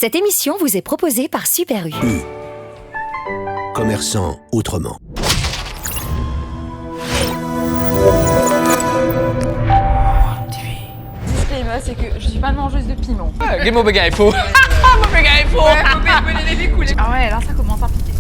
Cette émission vous est proposée par Super U. Commerçant autrement. Disclaimer, c'est que je suis pas une mangeuse de piment. Give me big info. Big info. Ouais, faut les couler. Ah ouais, là ça commence à piquer.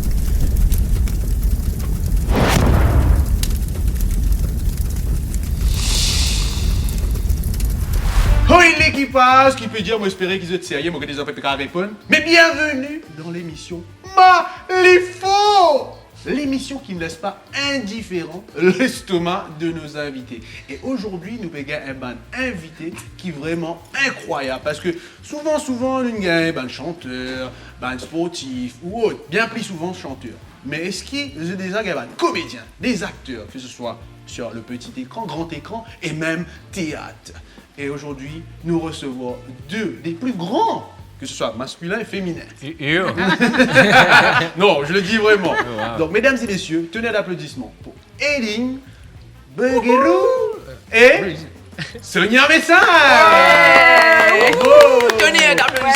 Oui, l'équipage, qui peut dire, moi, espérer qu'ils soient sérieux, moi, que des enfants peuvent répondre. Mais bienvenue dans l'émission Malifaux! L'émission qui ne laisse pas indifférent l'estomac de nos invités. Et aujourd'hui, nous avons un band invité qui est vraiment incroyable. Parce que souvent, nous avons un chanteur, un sportif ou autre. Bien plus souvent, chanteur. Mais est-ce qu'il y a des comédiens, des acteurs, que ce soit sur le petit écran, grand écran et même théâtre. Et aujourd'hui, nous recevons deux des plus grands, que ce soit masculin et féminin. Non, je le dis vraiment. Donc, mesdames et messieurs, tenez d'applaudissements pour Edine Beguerou et Sonia Messin. Tenez d'applaudissements.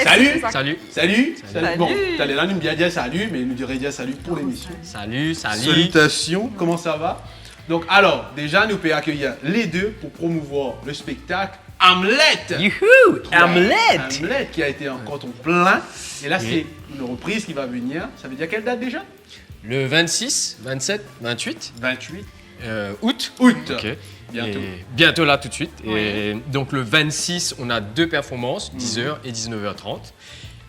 Salut. Salut. Salut. Salut. Bon, t'allais là, nous me dire salut, mais nous dirait dire salut pour l'émission. Salut. Salutations, comment ça va? Donc alors, déjà, nous pouvons accueillir les deux pour promouvoir le spectacle Hamlet. Youhou! Hamlet! Hamlet qui a été en canton plein. Et là, c'est une reprise qui va venir. Ça veut dire quelle date déjà? Le 26, 27, 28 28 août. août. Ok. Bientôt. Et bientôt là tout de suite. Et donc le 26, on a deux performances, 10h et 19h30.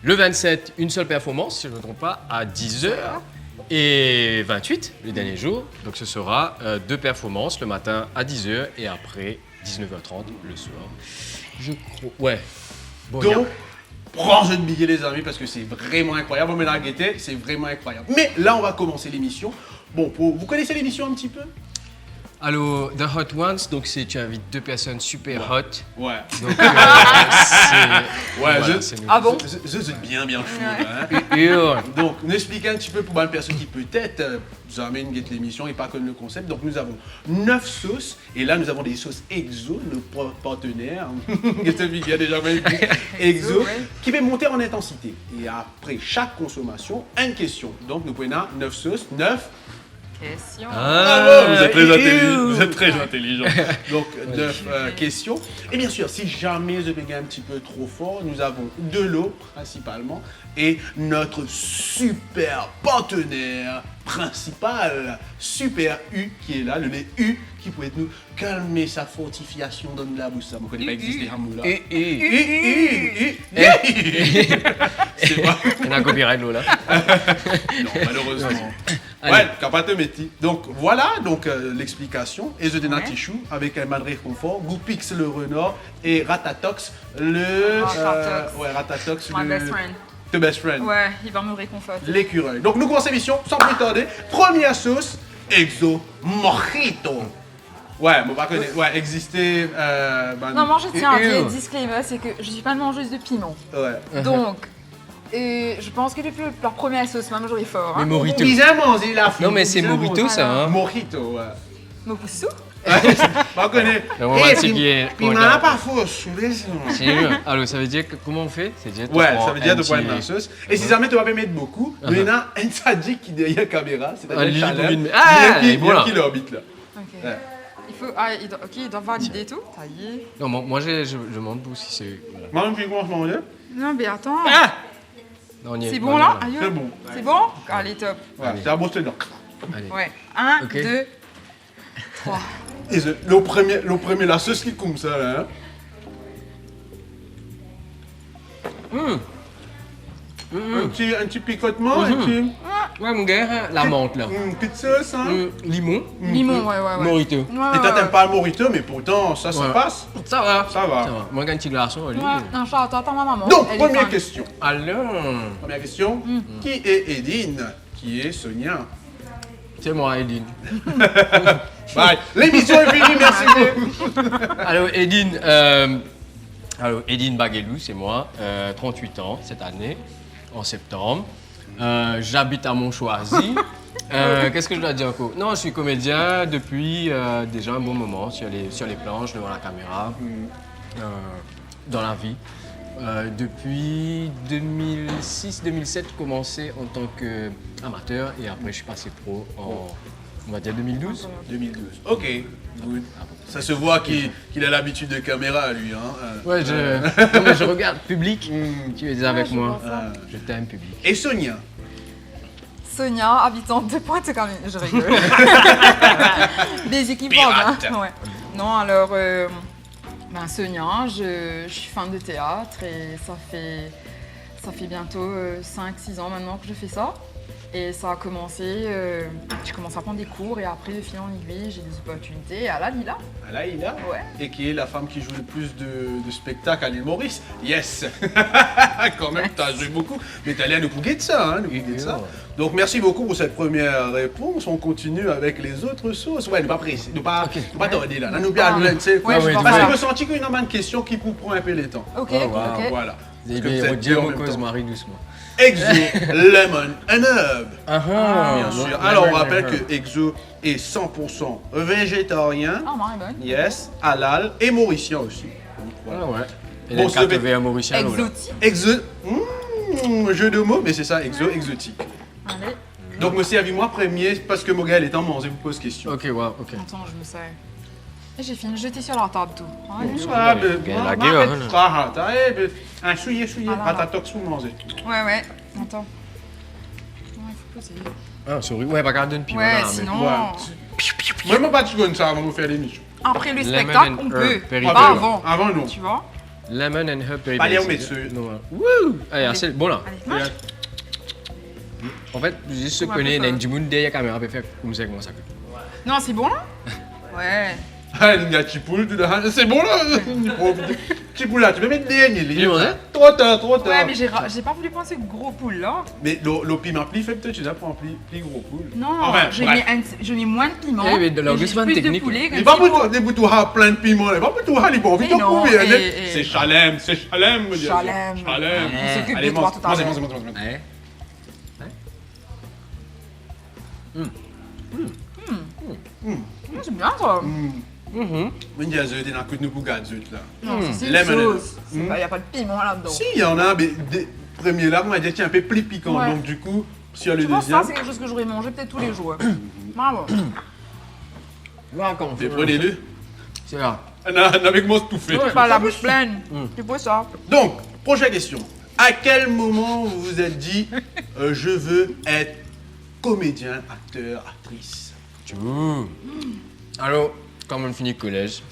Le 27, une seule performance, si je ne me trompe pas, à 10h. Et 28, le dernier jour, donc ce sera deux performances, le matin à 10h et après 19h30 le soir. Je crois. Ouais. Bon, Donc, prends un jeu de billets les amis parce que c'est vraiment incroyable. On met la gaieté, c'est vraiment incroyable. Mais là, on va commencer l'émission. Bon, vous connaissez l'émission un petit peu? Allô, The Hot Ones, donc tu invites deux personnes super hot. Ouais. Donc c'est. Ouais, voilà, c'est nous. Ah bon? C'est bien chaud là. Hein? Ur. Donc, nous expliquons un petit peu pour une personne qui peut-être nous amène guette l'émission et pas connaît le concept. Donc, nous avons 9 sauces et là, nous avons des sauces exo, nos partenaires. Il y a déjà exo qui va monter en intensité. Et après chaque consommation, une question. Donc, nous prenons 9 sauces, 9. Question. Bravo, vous êtes très intelligent. Vous êtes très intelligent. Donc, 9 questions. Et bien sûr, si jamais je bégaye un petit peu trop fort, nous avons de l'eau principalement et notre super partenaire principal, Super U, qui est là, le lait U, qui pourrait nous calmer sa fortification dans la bouche. Ça ne connaît pas exister un mot là. C'est pas. Il y a un copyright là. Non, malheureusement. Ouais, capable de mettre. Donc voilà donc l'explication. Et The Denati Chou avec un mal réconfort, Goupix le renard et Ratatox le. Ratatox My le. best friend. The best friend. Ouais, il va me réconforter. L'écureuil. Donc nous commençons l'émission sans plus tarder. Première sauce, Exo Mojito. Ouais, on va connaître. Ouais, exister. Non, moi je tiens à dire disclaimer, c'est que je suis pas une mangeuse de piment. Ouais. Donc, je pense que depuis leur première sauce, même j'aurais fort. Mais Hein. Morito. Bizarrement, il a fait. Non, mais c'est Morito ça, hein. Mojito, ouais. Mokusu. Pas connaître. Non, on va dire qu'il est- Puis il n'en a pas faux, je vous laisse. Sérieux. Alors ça veut dire que comment on fait? C'est dire Ouais, ça veut dire de prendre la sauce. Et si jamais tu vas pas mettre beaucoup, il y en a un sadique qui est derrière la caméra, Un c'est-à-dire livre, Chalem, une- Ah, qui voilà. l'orbite là. Ok. Ouais. Il faut. Il doit valider tout. Ça y est. Non, moi je demande beaucoup si c'est. Voilà. Moi, je commence à manger. Non, mais attends. Non, on y est. C'est Non, bon on y là? est. Aïe. C'est bon. C'est bon? Allez, top. Ouais, c'est à bosser dedans. Allez. Ouais. 1, Ok. 2, 3. Et le premier, la sauce qui est comme ça là. Un petit picotement, un petit. Ouais, mon gars, la menthe là. Une petite sauce, hein. Limon. Limon, ouais. Morito. Ouais, Et toi, t'aimes pas le morito, mais pourtant, ça Ouais. passe. Ça va. Ça va. Moi, j'ai un petit garçon, lui. Ouais, non, Charles, attends ma maman. Donc, Elle est première fan. question. Alors, Première question. Qui est Edine? Qui est Sonia? c'est moi, Edine. Bye. L'émission est finie, merci beaucoup. Alors, Edine Baguelou, c'est moi, 38 ans cette année, en septembre. J'habite à Montchoisy. Qu'est-ce que je dois dire encore? Non, je suis comédien depuis déjà un bon moment sur les planches, devant la caméra, dans la vie. Depuis 2006-2007, j'ai commencé en tant qu'amateur et après je suis passé pro en, on va dire 2012. 2012. Ok, good. Ça se voit qu'il a l'habitude de caméra, lui. Hein. Ouais, non, mais je regarde public, tu es avec moi. Je t'aime public. Et Sonia? Sonia, habitante de Pointe-Caline. Je rigole. Des équipements, hein. Ouais. Non, alors, Sonia, je suis fan de théâtre et ça fait bientôt 5-6 ans maintenant que je fais ça. Et ça a commencé, j'ai commencé à prendre des cours et après, de fil en aiguille, j'ai des opportunités à la Lila. À la Lila? Ouais. Et qui est la femme qui joue le plus de spectacles à l'île Maurice. Yes! Quand même, tu as joué beaucoup. Mais tu allé à nous couper de ça, hein, nous couper de ça. Donc, merci beaucoup pour cette première réponse. On continue avec les autres sauces. Ouais, nous pas pressés, nous pas tarder là. Nous bien, tu sais. Ouais, je parce pense que je me sens qu'il y a une bonne question qui vous prend un peu les temps. Ok, Oh, wow. ok. Voilà. Et Parce que vous bien, êtes on deux dit en mon même cause temps. Marie doucement. Exo, lemon and herb. Bien Sûr. Alors, on rappelle que Exo est 100% végétarien. Ah, Marie bonne. Yes, halal et mauricien aussi. Donc, voilà. Ah ouais. Et Bon, les c'est cartes le- veillent mauricien. là. Exotique. Jeu de mots, mais c'est ça, exotique. Allez. Donc, monsieur, avec-moi premier, parce que Mogaël est en manger, vous pose question. Ok, ouais, ok. Attends, je me sais. Et j'ai fini de jeter sur la table tout. Ah, Ah, ben, La gueule, hein. un souillé, Ah, là, là. ratatox sous manger. Ouais, ouais. Attends. Ouais, il faut poser. Ah, sorry. Ouais, pas garder une piment. Ouais, là, mais- sinon. Ouais. Vraiment pas de seconde, ça, avant de vous faire l'émission. Après le Lemon spectacle, and on herb, peut. very Pas good. avant. Avant, non. Tu vois? Lemon and herb berry. Allez, on base, met c'est- dessus. Non, ouais. Wouh! Allez, assez bon là. Allez, mange. En fait, juste se Ouais, connaît, c'est ça. il y a du monde derrière la caméra peut faire comme ça, comment ça fait. Non, c'est bon là? Ouais. Ah, il y a Chipoule, c'est bon là. Chipoule là, tu peux mettre des Il est bon, hein? Trop tard, trop tard. Ouais, mais j'ai pas voulu prendre ce gros poule là. Mais le piment pli fait peut-être, tu dois prendre pli gros poule. Non, Enfin, je bref. mets moins de piment. Eh, mais de leur et j'ai glissement plus technique, de poulet. Il comme va ça. pas des boutons à plein de piment, il va pas tout à les bon, vite Mais en non, couper. et- C'est chalem, me dire. Chalem. Chalem. On s'occupe Allez, de toi mange, tout à mange, l'heure. mange, mange, mange. Ouais. C'est bien ça. Mais il y a zut, il y a un coup de nous pour gars zut là. Non, c'est une Lemon. sauce. Il n'y a pas de piment là-dedans. Si, il y en a, mais des premiers là, on m'a dit tiens, un peu plus piquant. Ouais. Donc du coup, sur le Je pense que ça, deuxième, c'est quelque chose que j'aurais mangé peut-être tous les jours. Bravo. Là, quand mais prenez-le. C'est là. Avec moi tout fait. Pas la bouche pleine. C'est pour ça. Donc, prochaine question. À quel moment vous vous êtes dit je veux être comédien, acteur, actrice? Alors, quand on finit le collège,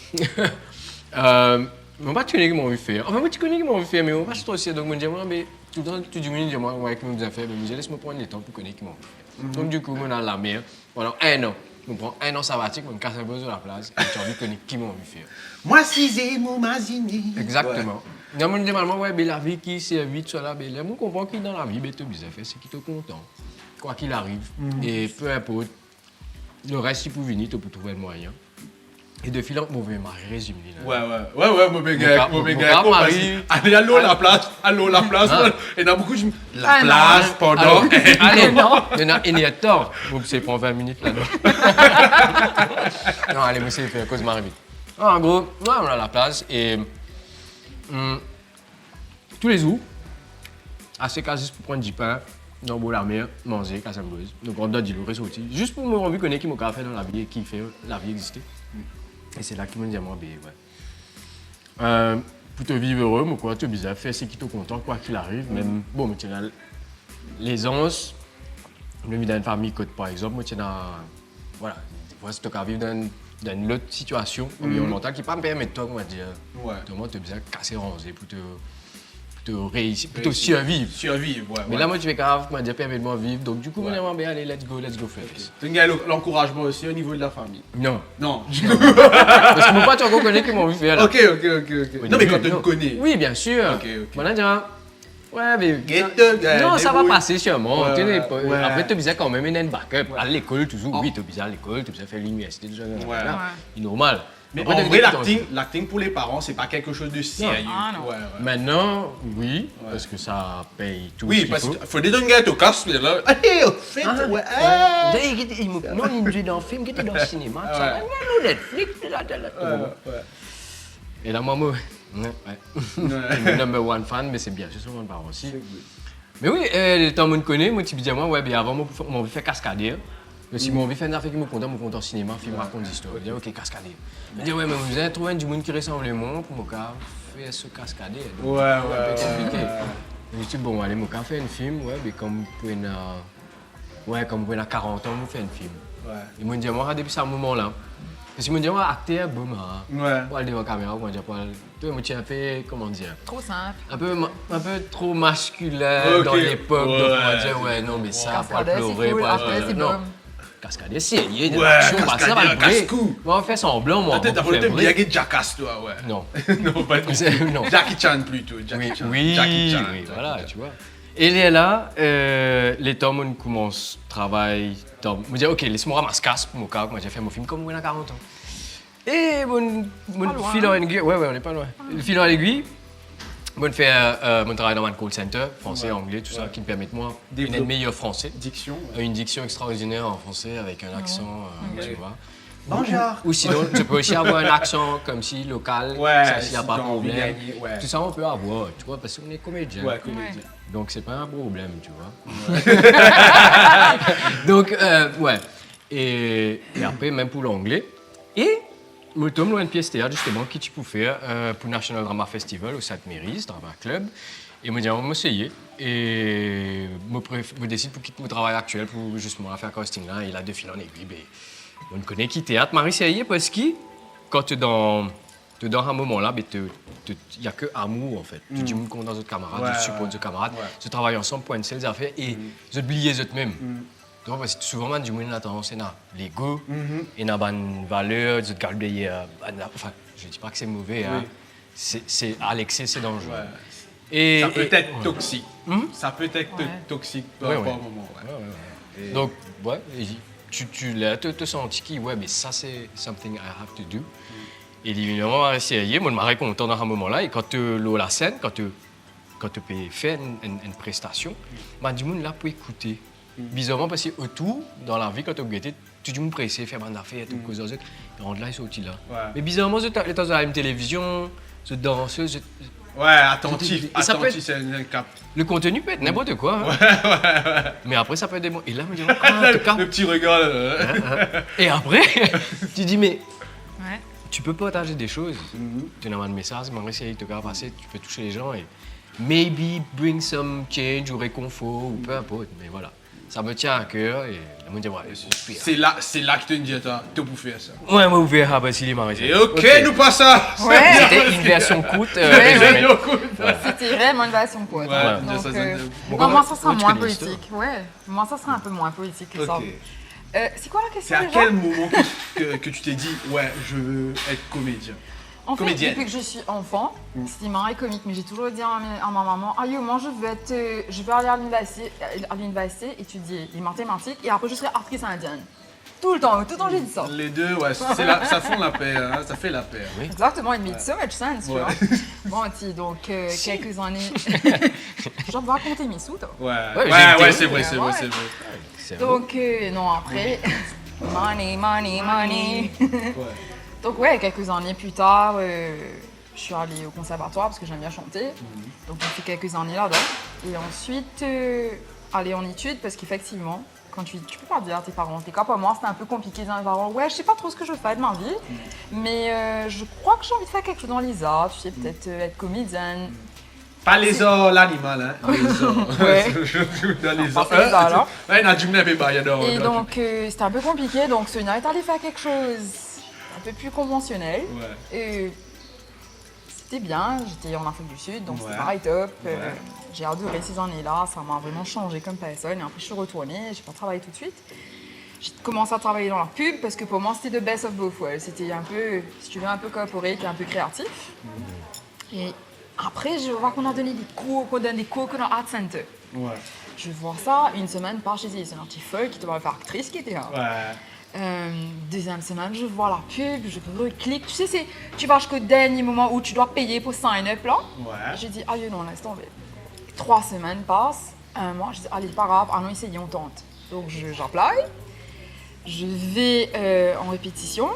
on va te connaître comment on veut faire. Enfin, moi, tu connais comment on veut faire, mais on va se trosser. Donc, on me dit, moi, mais tout le temps, tu dis, moi, ouais, comment on a fait. Mais je dis, laisse-moi prendre le temps pour connaître comment on veut faire. Donc, du coup, on a la mer. Pendant un an. On prend un an sabbatique, on me casse un peu sur la place. Et tu as envie de connaître qui on veut faire. Moi, si j'ai mon mazini. Exactement. Non, mais normalement, ouais, ben, la vie qui servit, tout ça là, ben, là, on comprend qu'il dans la vie, ben, tu as fait, c'est qu'il est content. Quoi qu'il arrive. Et peu importe, le reste, il peut venir, tu peux trouver le moyen. Et de fil en mauvais mari résumé. Là. Ouais, mauvais gars, Marie. Allez, allô la place, Et il y en a beaucoup, la Ah, place, non. pendant. Allez, il y a tort. Bon, c'est prend 20 minutes là. Non, allez, moi, c'est fait cause Marie vite. En gros, ouais, on a la place et tous les jours, assez quasi pour prendre du pain, dans la mer, manger, casser une brise. Donc on doit dire le ressortir. Juste pour me rendre connaître qui m'a fait dans la vie et qui fait la vie exister. Et c'est là qu'ils m'ont dit à moi, ben ouais. Pour te vivre heureux, moi, quoi, tu es bizarre, faire ce qui te content, quoi qu'il arrive. Même, bon, mais tu as l'aisance, même dans une famille, par exemple, moi, tu as, voilà, des fois, si tu as vivre dans une autre situation environnementale qui ne peut pas me permettre, toi, on va dire, vraiment, tu es bizarre, casser, ranger pour te réussir, pour te survivre. Survivre, ouais. Mais là, moi, tu fais grave, comment dire, permets-moi de vivre. Donc, du coup, moi, ben, allez, let's go, Flex. Tu as l'encouragement aussi au niveau de la famille. Non. Non. Parce que mon pote, tu encore connais comment on veut faire là. Ok. Non, mais quand tu Non. le connais. Oui, bien sûr. Ok. Voilà, déjà. Ouais, mais. Get the guy, Non, ça va débrouille. passer sûrement. Ouais, Tu sais, ouais. Après, tu es bizarre quand même, il y a une backup. À l'école, toujours. Oui, tu es bizarre à l'école, tu es bizarre faire l'université, déjà. Ouais. C'est normal. Mais Après, en t'as vrai, des trucs l'acting pour les parents, c'est pas quelque chose de sérieux. Ah, non. Ouais. Maintenant, oui, parce que ça paye tout. Oui, ce parce qu'il faut. qu'il faut des gars te casse là. Hey, au fait, ouais. Non, il joue dans le film, il était dans le cinéma. Ça va, Netflix, Ouais. Et là, moi, Le number one fan, mais c'est bien, je suis mon parent aussi. Mais oui, le temps que je connais, moi, tu me dis, moi, bien avant, on veut faire cascader. Mais si on veut faire une affaire qui me content cinéma, film raconte des histoires. Je dis, ok, cascader. Je dis, ouais, mais vous avez trouvé du monde qui ressemble à moi pour faire ce cascader. Ouais. Je dis, bon, allez, moi, faire un film, ouais, mais comme pour une. Ouais, comme pour une 40 ans, on fait un film. Ouais. Ils m'ont dit, moi, depuis ce moment-là. Parce qu'ils m'ont dit, moi, acteur, boum, Ouais. pour aller devant la caméra, moi, je me tiens un peu, comment dire, Trop simple. un peu trop masculin dans l'époque. Ouais. Donc, on va dire, ouais, non, mais ça, pour Cascadet, pleurer, c'est cool. pour Après, c'est non. bon. Cascader, sérieux, de Ouais, l'action, bah, ça cascader, va le vrai. casse-cou. On va faire semblant, moi. Peut-être on va t'as faire peut-être vrai. bien Jackass, toi, ouais. Non. Non, pas du tout. Non. Jackie Chan plutôt. Oui, Jackie Chan. oui, Jackie Chan. voilà, tu vois. Et là, les temps où on commence travail, je me dis, ok, laisse-moi ramasser casse pour mon cas, moi j'ai fait mon film comme on a 40 ans. Et mon loin, fil en aiguille, ouais, on n'est pas loin. Le fil en aiguille, mon fait mon travail dans un call center, français, anglais, tout ça, qui me permet moi d'être meilleur français. Diction. Une diction extraordinaire en français avec un accent, tu vois. Bonjour. Ou sinon, je peux aussi avoir un accent comme si local, Ouais, ça, s'il n'y a si pas de t'as envie de problème. gagner, ouais. Tout ça, on peut avoir, tu vois, parce qu'on est comédien. Ouais, comédien. Donc, c'est pas un problème, tu vois. Donc, ouais. Et après, même pour l'anglais. Et, je tombe dans une pièce théâtre, justement, qui tu peux faire pour National Drama Festival au Sainte-Mérise, Drama Club. Et je me dis, on va m'essayer. Et je décide pour quitter mon travail actuel pour justement faire casting là. Et là, de fil en aiguille, ben, on connaît qui théâtre. Marie Serrier, parce que quand tu es dans un moment là, il n'y a que amour en fait. Tu dis qu'on dans d'autres camarades, tu supportes d'autres camarades, tu travailles ensemble pour une seule affaire et tu oublies les autres même. Donc, parce que souvent, man, du monde a tendance à l'ego, et à une valeur, tu gardes enfin, je ne dis pas que c'est mauvais, hein. C'est à l'excès, c'est dangereux. Ouais. Et, Ça peut être toxique. Ça peut être toxique par Ouais, rapport ouais. au moment. Ouais. Donc, ouais, tu l'as te senti qui, ouais, mais ça, c'est something I have to do. Et évidemment, Marie Serrier, moi, je me content dans un moment-là, et quand tu es la scène, quand tu fais une prestation, du monde là pour écouter. Bizarrement, parce que autour, dans la vie, quand tu es guetté, tu dis me presser, faire des affaires, tout cause et rendre là, ils sont là. Ouais. Mais bizarrement, les temps de la télévision, ce danseuse, Ouais, attentif. Et ça peut Attentif, c'est un cap. le contenu peut être n'importe quoi. Hein. Mais après, ça peut être des mots. Et là, je me dis, en tout cas. Le petit regard. Là. Et après, tu dis, mais Ouais. tu peux partager des choses. Tu as un message, mais si tu peux passer, tu peux toucher les gens et maybe bring some change ou réconfort ou peu importe. Mais voilà, ça me tient à cœur et je me dis, ouais, C'est là que tu te dis, attends, tu peux faire ça. ouais, moi, vous verrez, ah, bah, s'il est marié. Et ok, nous passons ça. Ouais. C'était une version courte. C'était vraiment une version poète. Ouais, Donc, ça, non, moi, ça sera tu moins connais l'histoire. politique. Ouais, moi, ça sera un peu moins politique que ça. Ok. C'est quoi la C'est question à déjà? quel moment que tu t'es dit, ouais, je veux être comédien? En fait, Comédienne. depuis que je suis enfant, c'était marrant et comique, mais j'ai toujours dit à ma maman, ah yo, moi je vais aller à l'université étudier les mathématiques et après je serai actrice indienne. Tout le temps j'ai dit ça. Les deux, ouais, ça fait la paix, hein, ça fait la paix. Oui. Exactement, it made so much sense, tu Ouais. vois. Bon, donc quelques années, je vais raconter mes sous, toi. Ouais, j'ai c'est été- vrai, c'est vrai, c'est vrai. C'est Donc, non, après, money. Ouais. Donc, ouais, quelques années plus tard, je suis allée au conservatoire parce que j'aime bien chanter. Donc, j'ai fait quelques années là-dedans. Et ensuite, aller en études parce qu'effectivement, quand tu peux pas dire à tes parents, t'es comme moi, c'était un peu compliqué dans les parents. Ouais, je sais pas trop ce que je veux faire de ma vie, mais je crois que j'ai envie de faire quelque chose dans les arts, tu sais, peut-être être comédienne. Pas les arts, l'animal, hein. Les arts. Ouais. Dans les Pas arts. les arts, alors. Ouais, il y a du même, il y a dans. Et donc, c'était un peu compliqué, donc Sonia est allée faire quelque chose un peu plus conventionnel. Ouais. Et c'était bien, j'étais en Afrique du Sud, donc Ouais. c'était pareil top. Ouais. J'ai adoré ces années-là, ça m'a vraiment changé comme personne. Et après, je suis retournée, j'ai pas travaillé tout de suite. J'ai commencé à travailler dans la pub parce que pour moi, c'était the best of both worlds. C'était un peu, si tu veux, un peu corporate et un peu créatif. Et après, je vois qu'on a donné des cours, qu'on donne des cours dans Art Center. Ouais. Je vois ça, une semaine par chez c'est un petit feuille qui doit faire actrice qui était là. Ouais. Deuxième semaine, je vois la pub, je reclique. Tu sais, tu vas jusqu'au dernier moment où tu dois payer pour sign up là. Ouais. J'ai dit, ah non, laisse tomber. 3 semaines passent, un mois, je dis, allez, pas grave, allons essayer, on tente. Donc j'apply, je vais en répétition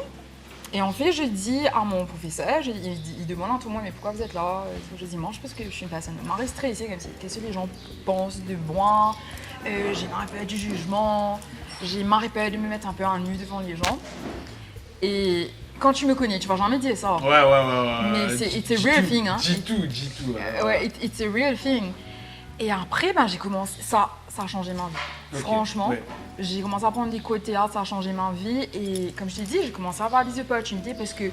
Et en fait, je dis à mon professeur, il demande à tout le monde, mais pourquoi vous êtes là? Je dis, moi, je pense que je suis une personne vraiment stressée, comme si, qu'est-ce que les gens pensent de moi? J'ai marre peur du jugement, j'ai marre peur de me mettre un peu à nu devant les gens. Et quand tu me connais, tu vas jamais dire ça. Ouais. Mais it's a real thing, hein. Dis tout. Ouais, it's a real thing. Et après, j'ai commencé, ça a changé ma vie. Okay, Franchement, ouais. j'ai commencé à prendre des cours de théâtre, ça a changé ma vie. Et comme je t'ai dit, j'ai commencé à avoir des opportunités parce que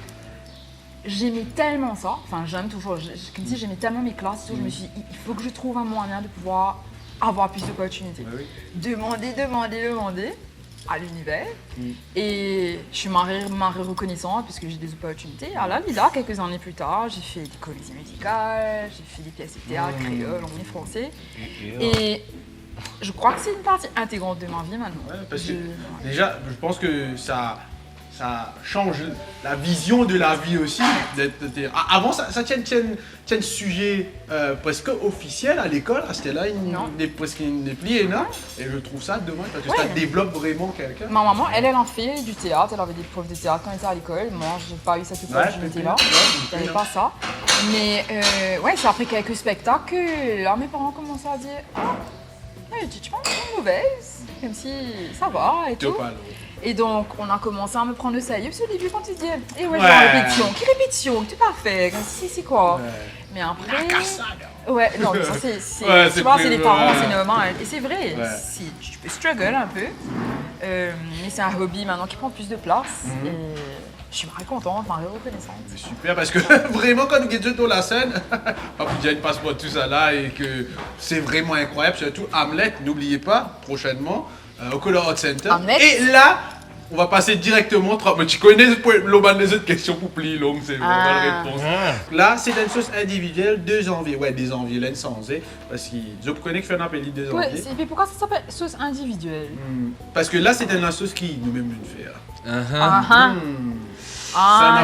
j'aimais tellement ça. Enfin, j'aime toujours. Comme si j'aimais tellement mes classes, je me suis dit, il faut que je trouve un moyen de pouvoir avoir plus d'opportunités. Bah oui. Demander à l'univers. Et je suis marrée reconnaissante parce que j'ai des opportunités. Alors là, quelques années plus tard, j'ai fait des comédies musicales, j'ai fait des pièces de théâtre créole, anglais, français. Et je crois que c'est une partie intégrante de ma vie maintenant. Ouais, parce que déjà, je pense que ça change la vision de la vie aussi. Avant, ça tient sujet presque officiel à l'école. C'était là, presque une dépliée, non? Et je trouve ça dommage parce que ça développe vraiment quelqu'un. Ma maman, elle en fait du théâtre. Elle avait des profs de théâtre quand elle était à l'école. Moi, je n'ai pas eu cette opportunité-là. Je n'avais pas ça. Mais c'est après quelques spectacles que là, mes parents commençaient à dire tu penses que c'est mauvaise? Comme si ça va et tout. Et donc, on a commencé à me prendre au sérieux. Parce qu'au début, quand tu dis, répétition, quelle répétition, tu pas fait, c'est quoi? Ouais. Mais après. Ouais, non, mais ça, tu vois, c'est les parents, c'est normal. Et c'est vrai, tu peux struggle un peu. Mais c'est un hobby maintenant qui prend plus de place. Et je suis très contente, très reconnaissante. Super, parce que vraiment, quand nous sommes sur la scène, Papoudiane passe pour tout ça là et que c'est vraiment incroyable. Surtout Hamlet, n'oubliez pas, prochainement. Au Color Art Center. Et là, on va passer directement. Mais tu connais les autres questions pour plus longues, c'est vraiment la réponse. Là, c'est une sauce individuelle, 2 janvier. Ouais, 2 janvier, là, sans parce que je connais que fait un appel 2 janvier. Ouais, mais pourquoi ça s'appelle sauce individuelle? Parce que là, c'est une sauce qui nous-mêmes nous fait.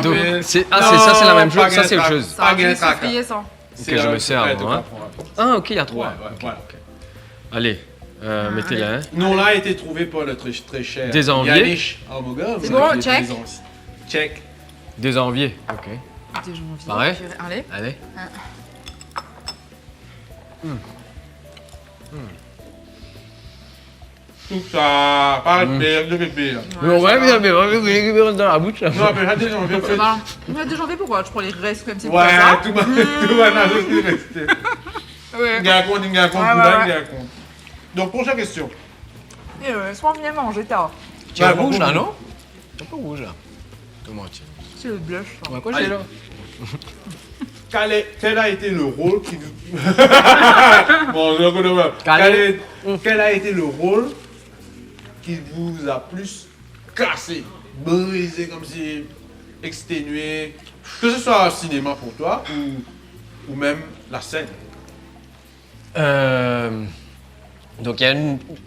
Donc, c'est ça, c'est la même chose. Ça, c'est autre chose. Ça, je ça. Que je me sers, moi. Ah, ok, il y a 3. Allez. Mettez-la. Nom là a été trouvé par notre très cher Des enviers. Yannick Armogov. C'est bon, check. Check. Des enviers. Ok. Des janvier. Pareil. Allez. Tout ça, pas de bébé. Ouais, dans la bouche. Non, mais des janvier. Des janvier, pourquoi? Je prends les restes comme c'est Ouais, ça. tout va dans le reste. Il y a un compte. Donc, prochaine question. Soit bien manger tard. Tu es rouge là, non? Tu es un peu rouge là. Comment tu? C'est le blush. Ouais, quoi j'ai là? Quel a été le rôle qui vous... Bon, je connais pas. Quel a été le rôle qui vous a plus cassé, brisé, comme si exténué, que ce soit au cinéma pour toi ou même la scène? Donc,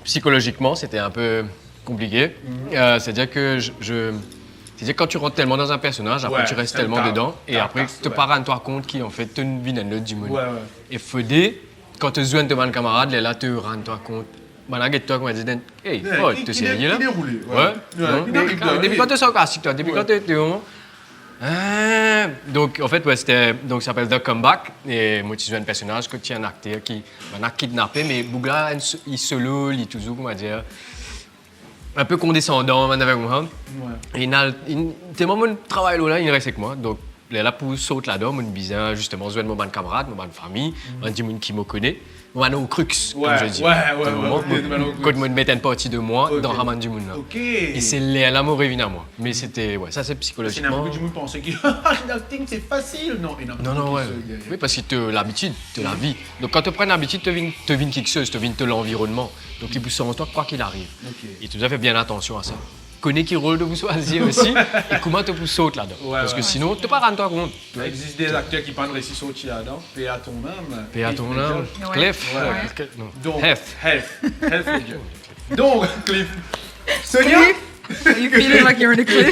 psychologiquement, c'était un peu compliqué. C'est-à-dire que c'est-à-dire quand tu rentres tellement dans un personnage, après tu restes tellement dedans, et après tu te rends compte qui en fait te vient le du monde. Et Fodé, quand tu joues avec un camarade, là tu rends compte. Malgré toi, comme tu dis, hey, tu sais rien là. Il est déroulé. Depuis quand tu es sur classique, toi, depuis quand tu es donc en fait donc ça s'appelle The Comeback et moi tu joues un personnage que tu es un acteur qui m'a kidnappé mais Bougla il solo il toujours comment dire un peu condescendant avec moi et il tellement mon travail là il reste avec moi donc là pour sauter là-dedans mon bizarre justement jouer avec mon camarade mon famille un petit monde qui me connaît moi au crux comme je dis quand je me mettais une partie de moi dans Raman du monde et c'est l'amour revient à moi mais c'était ça c'est psychologiquement c'est beaucoup de monde pensait que l'acting c'est facile non oui parce que tu as l'habitude de la vie donc quand tu prends l'habitude tu viens quelque chose tu viens de l'environnement donc il pousse en toi quoi qu'il arrive et tu dois faire bien attention à ça connais quel rôle de vous choisir aussi et comment tu pousses sauter là-dedans parce que sinon tu ne pas rendre toi compte il existe des acteurs qui prennent récit sauter là-dedans paix à ton âme paix à ton âme Cliff donc Heath Ledger donc Cliff Sonia Are you feeling like you're in a cliff?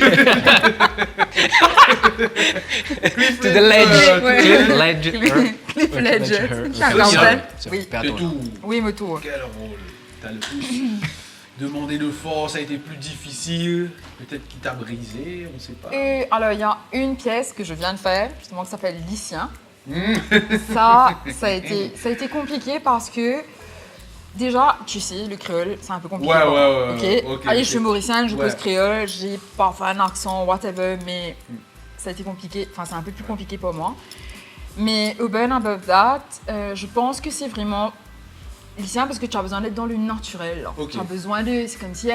To the ledge. Cliff Ledger. Oui, mais tout. Oui, mais tout. Quel rôle t'as le plus demandé de force, ça a été plus difficile, peut-être qui t'a brisé, on ne sait pas. Et alors, il y a une pièce que je viens de faire, justement, qui s'appelle Lycien. Ça a été compliqué parce que, déjà, tu sais, le créole, c'est un peu compliqué. Ok. Allez, je suis mauricienne, je cause créole, j'ai parfois un accent, whatever, mais ça a été compliqué, enfin, c'est un peu plus compliqué pour moi. Mais over and above that, je pense que c'est vraiment lycéen parce que tu as besoin d'être dans le naturel. Tu as besoin de. C'est comme si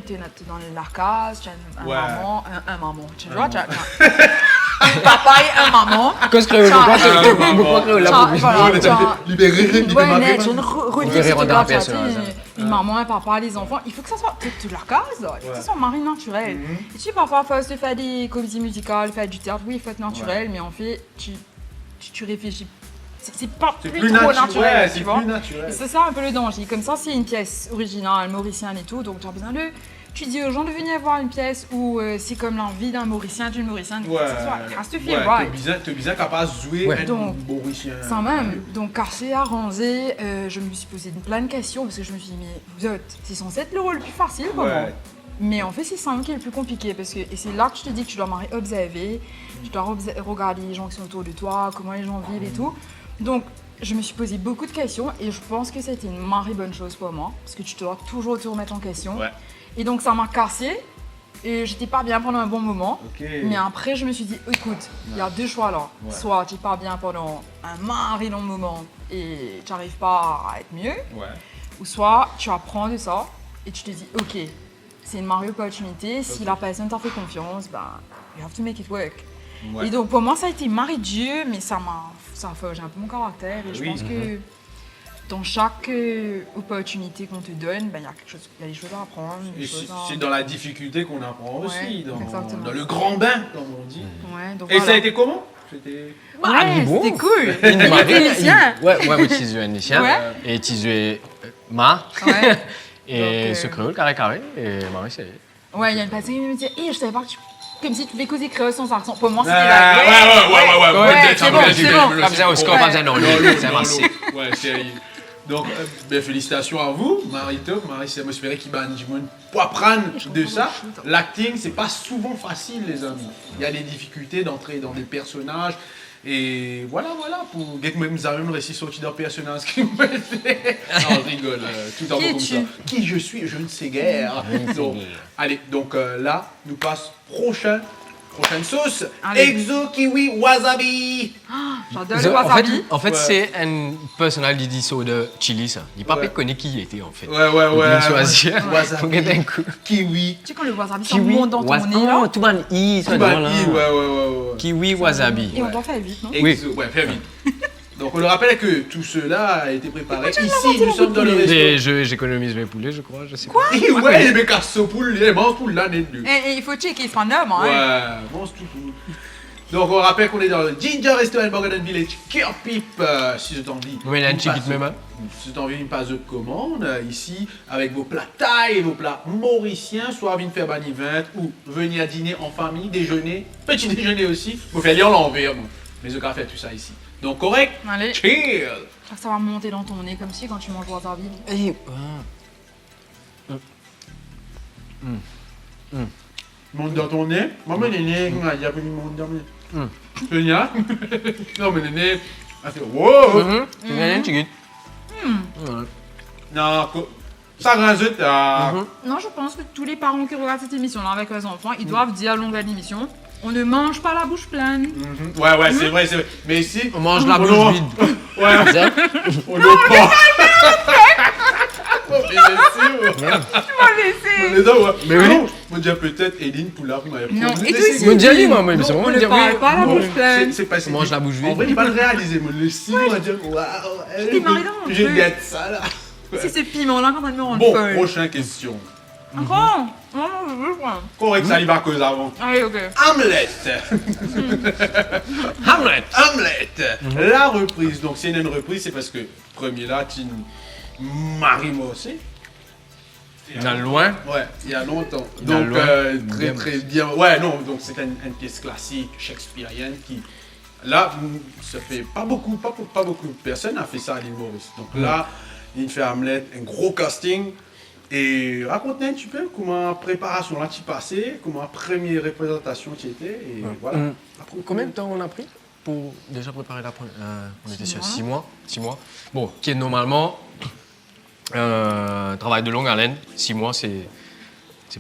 tu es dans l'arcade, tu as un maman. Tu vois, tu as un papa et un maman. Cause créole, pourquoi créole libéré, une maman, un papa, les enfants. Il faut que ça soit toute leur case. Il faut que ça soit mari naturel. Et tu sais, parfois, il faut faire des comédies musicales, faire du théâtre. Oui, il faut être naturel, mais en fait, tu réfléchis. C'est pas plus trop naturel, tu vois. Et c'est ça un peu le danger. Comme ça, c'est une pièce originale, mauricienne et tout, donc tu as besoin de. Tu dis aux gens de venir voir une pièce où c'est comme l'envie d'un mauricien, d'une mauricienne. Ça se fait, right. T'es bien capable de jouer un mauricien. Sans même. Donc, caché, arrangé, je me suis posé plein de questions parce que je me suis dit, mais vous êtes, c'est censé être le rôle le plus facile, comment? Mais en fait, c'est ça qui est le plus compliqué parce que et c'est là que je te dis que tu dois observer, tu dois regarder les gens qui sont autour de toi, comment les gens vivent et tout. Donc, je me suis posé beaucoup de questions et je pense que c'était une marée bonne chose pour moi parce que tu dois toujours te remettre en question. Et donc, ça m'a cassé et j'étais pas bien pendant un bon moment. Mais après, je me suis dit, écoute, il y a deux choix là. Soit tu es pas bien pendant un marée long moment et tu n'arrives pas à être mieux, ou soit tu apprends de ça et tu te dis, ok, c'est une marée opportunité. Si la personne t'a fait confiance, ben, you have to make it work. Et donc, pour moi, ça a été marée de Dieu, mais ça a forgé un peu mon caractère. Et je pense que dans chaque opportunité qu'on te donne, ben, il y a des choses à apprendre. C'est dans la difficulté qu'on apprend aussi, dans le grand bain, comme on dit. Donc et ça a été comment? C'était cool. Moi, je un lycéen et tu ma. Et ce créole, carré, et Marie, c'est. Ouais, il y a une personne qui me dit, je savais pas que tu. Comme si tu pouvais causer créole sans accent. Pour moi, c'était c'est bon. Pas besoin au score, pas besoin non, c'est avancé. Ouais, sérieux. Donc, félicitations à vous, Marie-Top. Marie, c'est atmosphérique qui m'a dit, pour apprendre de ça, l'acting, c'est pas souvent facile, les amis. Il y a des difficultés d'entrer dans des personnages. Et voilà, pour que même nous avons réussi à sortir d'un personnage qui me fait. Non, on rigole, tout en comme ça. Qui je suis, je ne sais guère. Donc, allez, là, nous passe prochaine sauce. Exo Kiwi Wasabi. J'adore le wasabi. En fait, c'est un personnage de chili, ça. Il n'a pas connu qui il était, en fait. Ouais. Choisir. Wasabi. Kiwi. Tu sais quand le wasabi, ça monte dans ton nez, là. Tout le monde, ouais. Kiwi wasabi. Et on doit faire vite, non? Ouais, faire vite. Donc on le rappelle que tout cela a été préparé ici, nous sommes dans le resto. J'économise mes poulets, je crois, je sais pas. Ouais, mais casse poule, il mange poule là, n'est plus. Et il faut checker, il sera neuf, hein. Ouais, mange tout. Donc on rappelle qu'on est dans le Ginger Restaurant Morgan Village, Kirpip, si je t'en dis. Mais il y a une chiquite même. Si t'en viens une passe de commande, ici, avec vos plats thaï et vos plats mauriciens, soit venir faire banni 20 ou venir dîner en famille, déjeuner, petit déjeuner aussi. Vous faites lire l'envers, mais je vais faire tout ça ici. Donc correct? Allez. Chill! Je crois que ça va monter dans ton nez comme si quand tu manges wasabi. Monte dans ton nez? Maman, le nez, il y a plus de monde dans le nez. Génial? Non, mais le nez, elle fait wow! Tu viens une chiquite. Non, ça rajoute à. Non, je pense que tous les parents qui regardent cette émission-là avec leurs enfants, ils doivent dire à longue de l'émission. On ne mange pas la bouche pleine. Ouais, c'est vrai. Mais ici, on mange la bouche vide. Ouais, on ne pas. Tu m'as laissé. Mais oui. On dirait peut-être Eline Poula pour m'avoir. Non, et toi ici. On dirait moi, mais on ne parle pas la bouche pleine. C'est pas ça. On mange la bouche vide. En vrai, il va le réaliser. Le si, on va dire waouh. T'es marié dans mon Je truc. gâte ça là. C'est ce piment-là quand on me rend Bon, folle. prochaine question. Encore? Non, Correct, ça y va cause avant. Allez, ok. Hamlet. La reprise. Donc, si il y a une reprise, c'est parce que premier là, tu Marie-moi aussi. Il y a loin. Ouais, il y a longtemps. Donc, très bien. Ouais, non, donc c'est une pièce classique shakespearienne qui. Là, ça fait pas beaucoup de personnes ont fait ça à l'île Maurice. Donc là, il fait Hamlet, un gros casting. Et raconte-nous un petit peu comment préparation là tu passais, comment première représentation tu étais, et voilà. Combien de temps on a pris pour déjà préparer la première on était sur 6 mois. Bon, qui est normalement un travail de longue haleine. 6 mois, c'est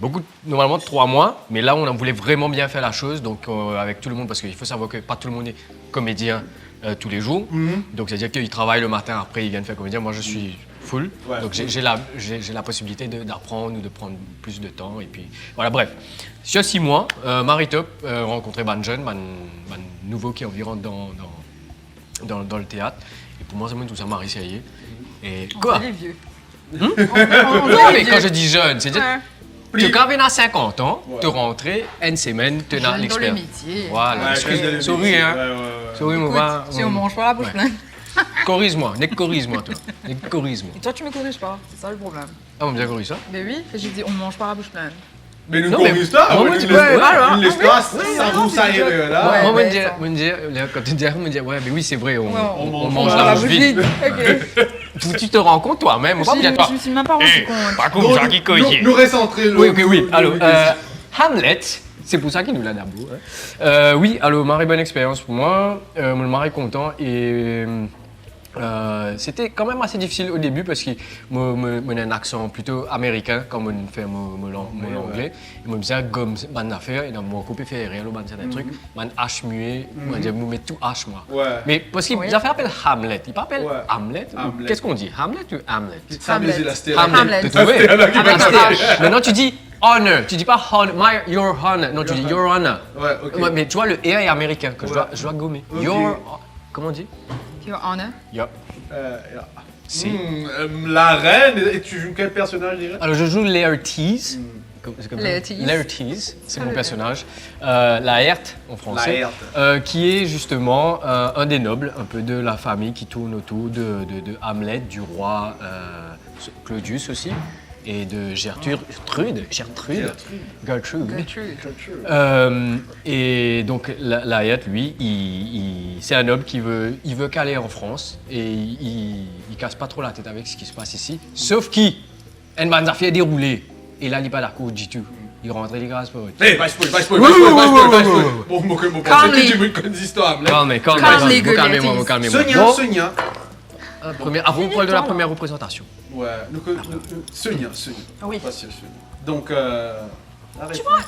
beaucoup, normalement 3 mois, mais là on voulait vraiment bien faire la chose, donc avec tout le monde, parce qu'il faut savoir que pas tout le monde est comédien tous les jours. Donc c'est-à-dire qu'ils travaillent le matin, après ils viennent faire comédien. Moi je suis full, donc j'ai la possibilité d'apprendre ou de prendre plus de temps. Et puis voilà, bref. Sur 6 mois, Marie-Top rencontré Ban jeune, Ban nouveau qui est environ dans le théâtre. Et pour moi, c'est tout ça, Marie Serrier. Et quoi? On fait les vieux. Non, mais quand je dis jeune, c'est-à-dire que quand tu as 50 ans, tu rentres une semaine, tu as Jeune dans le l'expérience. métier. Voilà, sorry, hein. Sorry, mon gars. Si on mange pas la bouche pleine. Corrise-moi, corrise-moi, toi. Corrise-moi. Et toi, tu me corriges pas, c'est ça le problème. Ah, on me dit corrige ça? Mais oui, j'ai dit on mange pas la bouche pleine. Mais nous Non, mais- corrige ça, Non, on mais laisse tu peux- pas, ouais, laisse ouais. pas, Oui, ça non, vous ça c'est irait déjà- là. Ouais. Moi, mais on me dit, quand tu dis, on me dit, ouais, mais oui, c'est vrai, Ouais, on mange la bouche vide. Ok. Tu te rends compte toi-même, on va dire toi. Je me suis même pas rendu compte. Par contre, Jackie Coyer. Nous recentrer le. Oui, ok, oui. Alors, le- Hamlet, c'est pour ça qu'il nous l'a d'abord. Hein. Oui, alors, Marie, bonne expérience pour moi. Le Marie content et c'était quand même assez difficile au début parce qu'il a un accent plutôt américain quand on fait mon anglais. Il me disait gomme ban affaire et dans mon coupé fait rien ban certains trucs, ban H muet, moi je me mets tout H moi. Ouais. Mais parce qu'il a fait appel Hamlet, il pas appelle Ouais. Hamlet. Hamlet. Qu'est-ce qu'on dit? Hamlet ou Hamlet? Ça Hamlet. baiser la stéréotype. Hamlet. T'as trouvé? Avec un H. Maintenant tu dis honor, tu dis pas your honor, non tu dis your honor. Ouais, ok. Ouais, mais tu vois le R est américain que je dois gommer. Ok. Comment on dit? Your Honor. Yup. C'est. La reine, et tu joues quel personnage déjà? Alors je joue Laertes. C'est comme ça? Laertes. Laertes, c'est mon personnage. Laerte en français. Laerte. Qui est justement un des nobles, un peu de la famille qui tourne autour de Hamlet, du roi Claudius aussi, et de Gertrude. Gertrude. Et donc Laerte, lui, c'est un noble qui veut caler en France et il casse pas trop la tête avec ce qui se passe ici. Sauf qu'il a une affaire déroulée. Et là, il n'est pas d'accord du tout. Il rentre, il grâce pas. Eh, pas spoil. Bon, moi, que mon Calmez. tu me connais l'histoire. Calmez-moi. Sonia. Avant, on parle de la première représentation. Ouais, Sonia. Oui. Pas sûr, Sonia. Donc, Tu vois,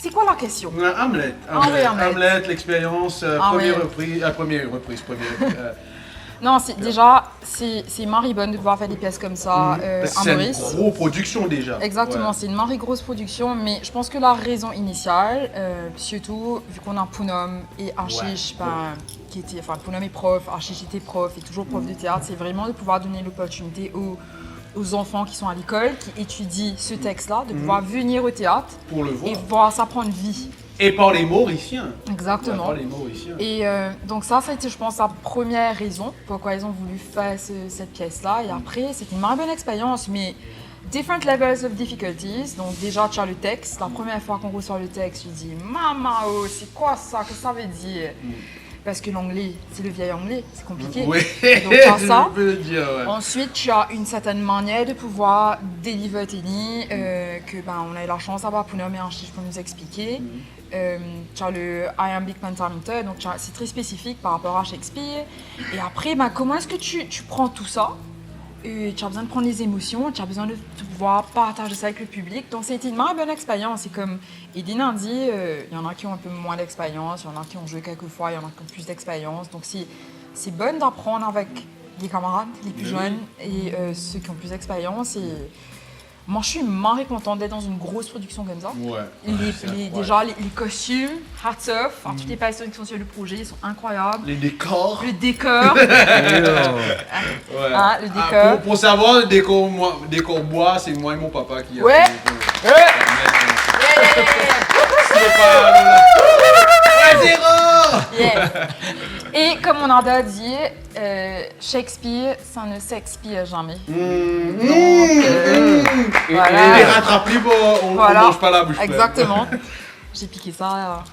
c'est quoi la question? Hamlet. Ah oui, Hamlet. Hamlet, l'expérience, Ah première oui. reprise. Non, déjà, c'est Marie bonne de pouvoir faire des pièces comme ça à C'est une Maurice. grosse production déjà. Exactement, Ouais. c'est une Marie grosse production, mais je pense que la raison initiale, surtout vu qu'on a Pounam et Archiche, Pounam est prof, Archiche était prof et toujours prof de théâtre, c'est vraiment de pouvoir donner l'opportunité aux enfants qui sont à l'école, qui étudient ce texte-là, de pouvoir venir au théâtre Pour le et voir. voir ça prendre vie. Et par les Mauriciens. Exactement. Par les Mauriciens. Et donc ça a été, je pense, la première raison pourquoi ils ont voulu faire cette pièce-là. Et après, c'était une très bonne expérience, mais different levels of difficulties. Donc déjà, tu as le texte. La première fois qu'on reçoit le texte, tu dis « Maman, oh, c'est quoi ça? Qu'est-ce que ça veut dire ?» Parce que l'anglais, c'est le vieil anglais, c'est compliqué. Oui, Donc tu as ça. je peux le dire, ouais. Ensuite, tu as une certaine manière de pouvoir deliver tes lignes, on a eu la chance d'avoir Pounam et Archiche pour nous expliquer. Tu as le iambic pentameter, donc c'est très spécifique par rapport à Shakespeare. Et après, comment est-ce que tu prends tout ça? Tu as besoin de prendre les émotions, tu as besoin de pouvoir partager ça avec le public. Donc, c'était une très bonne expérience. Et comme Edine a dit, il y en a qui ont un peu moins d'expérience, il y en a qui ont joué quelques fois, il y en a qui ont plus d'expérience. Donc, c'est bon d'apprendre avec les camarades, les plus jeunes et ceux qui ont plus d'expérience. Et moi, je suis marrée contente d'être dans une grosse production comme ça. Ouais. Déjà, les costumes, hats off, toutes les personnes qui sont sur le projet, ils sont incroyables. Les décors. Le décor, Ouais. le décor. Pour savoir, le décor bois, c'est moi et mon papa qui a Ouais. fait. C'est pas. Yeah. Et comme on a dit, Shakespeare, ça ne s'expire jamais. Et Voilà. les rattraper, on Voilà. mange pas la bouche pleine. Exactement. J'ai piqué ça.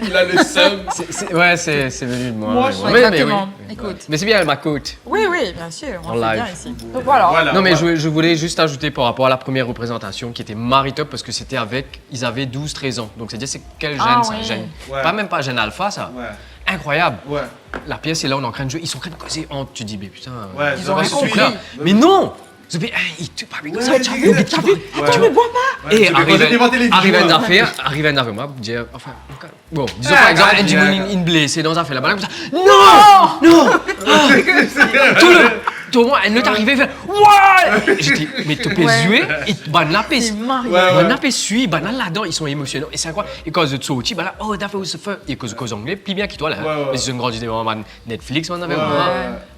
Il a le seum. C'est venu de moi. Moi, mais je- bon. Exactement. Mais Écoute. Mais c'est bien ma côte. Oui, bien sûr. On En fait live. bien ici. Donc voilà. Non, mais je voulais juste ajouter par rapport à la première représentation qui était Maritop parce que c'était avec. Ils avaient 12-13 ans. Donc, c'est-à-dire, c'est quel gène Ah, ça oui. gène. Ouais. Pas même pas gène alpha, ça. Ouais. Incroyable. Ouais. La pièce est là, on est en train de jouer. Ils sont en train de causer entre. Tu dis, mais putain. Ouais, Ils ça ont va rien se compris. suivre. Mais non! Je dis, il te parle comme ça, Ouais, tu as c'est vu, exact. t'as vu? Ouais. Tu me vois pas? Ouais, tu fais quand j'ai inventé les arrive vidéos, un hein. affaire, moi, pour dire, enfin, bon, disons Ah, par exemple, ah, un bien. une blessé dans un affaire là-bas, comme ça, non! Tout le monde, elle ne t'arrivait, elle fait, ouais! J'ai dit, mais tu peux Ouais. jouer, et bah, napper, C'est Mario. Ouais, ouais. bah, napper suit, bah, là-dedans, ils sont émotionnels, et c'est quoi? Et quand je te saute, bah, là, oh, t'as fait où ce feu? Et cause anglais, puis bien qui toi, là, Ouais, ouais. mais c'est une grande idée, vraiment, Netflix, on avait, Ouais,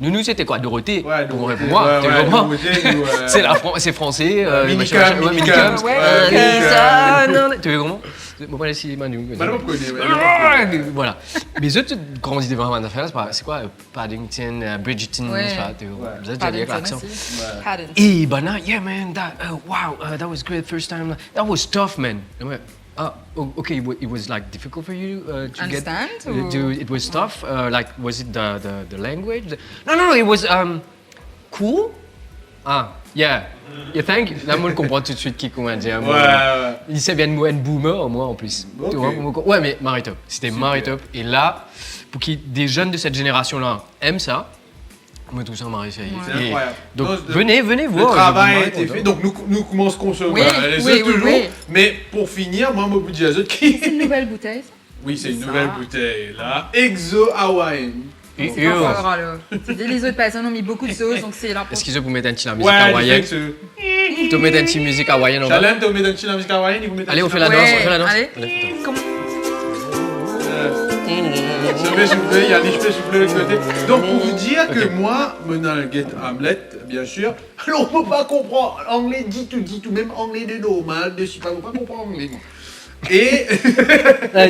nous, c'était quoi, Dorothée? Ouais, Pour Dorothée. moi, Ouais, tu ouais, comprends? Dorothée, nous, C'est français. Minicum, machin, ouais, Minicum. Minicum. Ouais, Ça, non, tu veux comment? Bon, voilà, si Manu. Madame connaît, ouais. Voilà. Mais eux, grandes idées vraiment d'affaires, c'est quoi? Paddington, Bridgerton, Ouais. je sais pas, vous êtes allé avec l'accent. aussi. Paddington. Et ben là, yeah man, wow, that was great first time. That was tough, man. Ouais. Okay, it was like difficult for you to Understand, get. or- It was tough. Like, was it the language? No, it was cool. Ah, yeah, thank you. Là, moi, je comprends tout de suite qui comment dire. Ouais, ouais. Il sait bien de moi, un boomer, moi en plus. Ok. Tu vois, ouais, mais Maritop, c'était Super. Maritop. Et là, pour que des jeunes de cette génération-là aiment ça, moi, tout ça m'a réussi. C'est Et incroyable. donc, Non, venez Le voir. travail je a vous été raconte, fait, hein. donc nous commençons qu'on se Oui, les oui, toujours. oui. Mais pour finir, moi, mon budget azote qui. Une nouvelle bouteille. Oui, c'est une Ça. nouvelle bouteille là. Exo Hawaiian. Et C'est pas fort, alors. Les autres personnes ont mis beaucoup de sauce, donc c'est là pour... Est-ce qu'ils vous mettent un petit la musique Ouais, hawaïenne? il fait que Tu mets un petit musique hawaïenne en bas? Chalem, tu mets un petit la musique hawaïenne, il vous met un Allez, on petit fait la la- danse, Ouais, on fait la danse. allez. Allez, Comment- Je vais souffler, il y a les cheveux souffler de l'autre côté. Donc pour vous dire que moi, menant le get Hamlet, bien sûr, alors on peut pas comprendre anglais dit tout, même anglais de normal, de super, on peut pas comprendre anglais. Moi. Et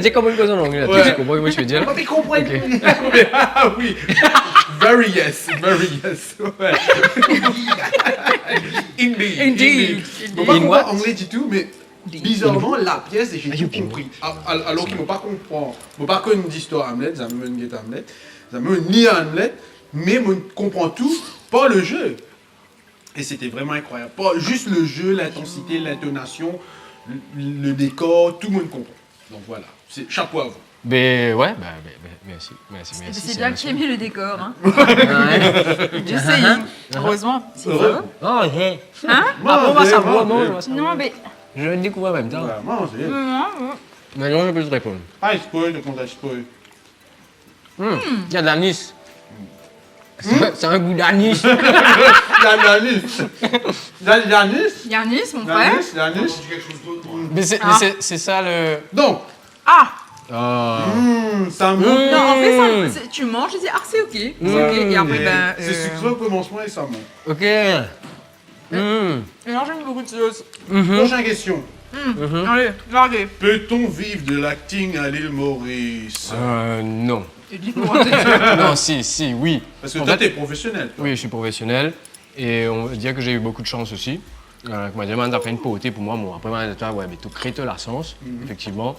Dis comment une cause en anglais, là, Ouais. tu comprends ce que je veux dire? on peut comprendre. Ok. Ah oui, very yes. Ouais. Indeed. On peut pas In what? comprendre anglais du tout, mais bizarrement la pièce j'ai tout compris. Alors qu'ils m'ont pas comprendre, m'ont pas connu d'histoire Hamlet, ça me get Hamlet, ça me ni Hamlet, mais me comprend tout par le jeu. Et c'était vraiment incroyable. Pas juste le jeu, l'intensité, l'intonation, le décor, tout le monde comprend. Donc voilà, c'est chapeau à vous. Ben ouais, merci. C'est bien que tu aies mis le décor, hein. Ouais. Je sais, heureusement. C'est Heureux. vrai. Oh, hey. Hein? Après, on va savoir, manger. non, on va savoir. Non, mais... Je le découvre en même temps. Voilà, manger. Maintenant, je peux te répondre. Ah, il spoil, le compte spoil. Il y a de l'anis. C'est un goût d'anis. L'anis. Yanis, mon frère. L'anis. Mais Ah. c'est ça le. Donc, Ah! ça me... Non, en fait, tu manges, tu dis, ah, c'est ok. C'est ok. Et après, ben... C'est sucré au commencement et ça monte. Ok. Et là, j'ai mis beaucoup de sauce. Prochaine question. Allez, larguez. Peut-on vivre de l'acting à l'île Maurice? Non. Et dites-moi. Non, si, oui. Parce que En toi, fait- t'es professionnel. toi. Oui, je suis professionnel et on va dire que j'ai eu beaucoup de chance aussi. Comment dire, on a fait une beauté pour moi. Bon, après, ouais, mais tout crée la sens, effectivement.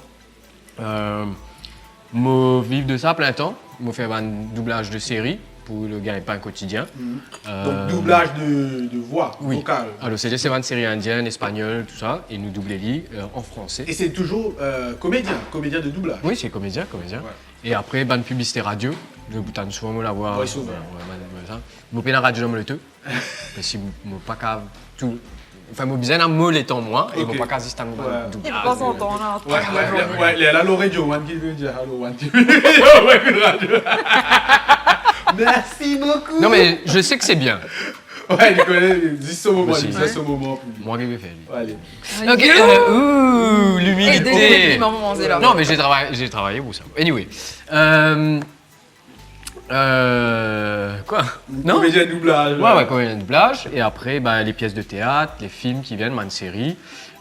Moi, vivre de ça à plein temps. Moi, faire un doublage de série pour le gagne-pain quotidien. Donc, doublage de voix Oui. vocale. Alors, c'est des séries indiennes, espagnoles, tout ça, et nous doubler les en français. Et c'est toujours comédien de doublage. Oui, c'est comédien. Ouais. Et après, bonne publicité radio. Je vous tente souvent de la voir. Ouais, souvent. Vous pouvez la radio dans le tout. Mais si vous pas qu'à tout. Enfin, vous besoin d'un mot l'étant moi, et Ok. vous pas qu'à juste un Il peut pas s'entendre, là. Ouais, la Lorraine Johan qui veut dire hello one TV. Ouais, une radio. Merci beaucoup. Non, mais je sais que c'est bien. Ouais, il connaît, dis ce moment, Aussi. dis ça ce moment. Moi, qui vais faire. Ouais, allez. Ok, Et l'humilité. dès maman manger là. Non, mais j'ai travaillé pour ça. Anyway. Quoi? Non? Comédien de doublage. Ouais, comédien de doublage. Et après, ben, les pièces de théâtre, les films qui viennent, une série,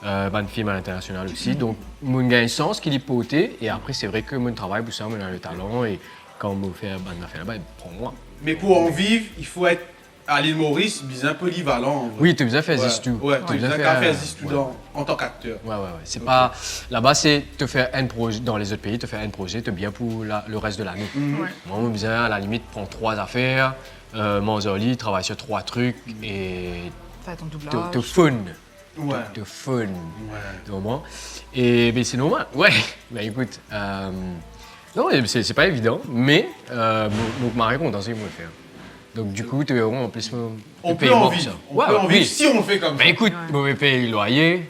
une film à l'international aussi. Donc, mon gagne sens qu'il est poté. Et après, c'est vrai que mon travail, pour ça, on a le talent. Et quand on me fait une affaire là-bas, il prend moi. Mais pour en vivre, il faut être à l'île Maurice, bien polyvalent. En vrai. Oui, tu as bien fait Ouais. this tout. Ouais, Tu tu as as bien qu'à fait. faire this tout en tant qu'acteur. Ouais. C'est pas. Là-bas, c'est te faire un projet. Dans les autres pays, te faire un projet, te bien pour le reste de l'année. Ouais. Moi, on me disait, à la limite, prends 3 affaires, mange au lit, travaille sur 3 trucs et Fais ton te doublage. fun. Ouais. Te fun. Ouais. Vraiment. Et mais c'est normal. Ouais. Bah écoute. Non, c'est pas évident, mais donc ma réponse, c'est moi le faire. Donc du coup, tu verras en plus. On peut en vivre. On peut en vivre si on le fait comme ça. Bah écoute, Ouais. mauvais paye le loyer,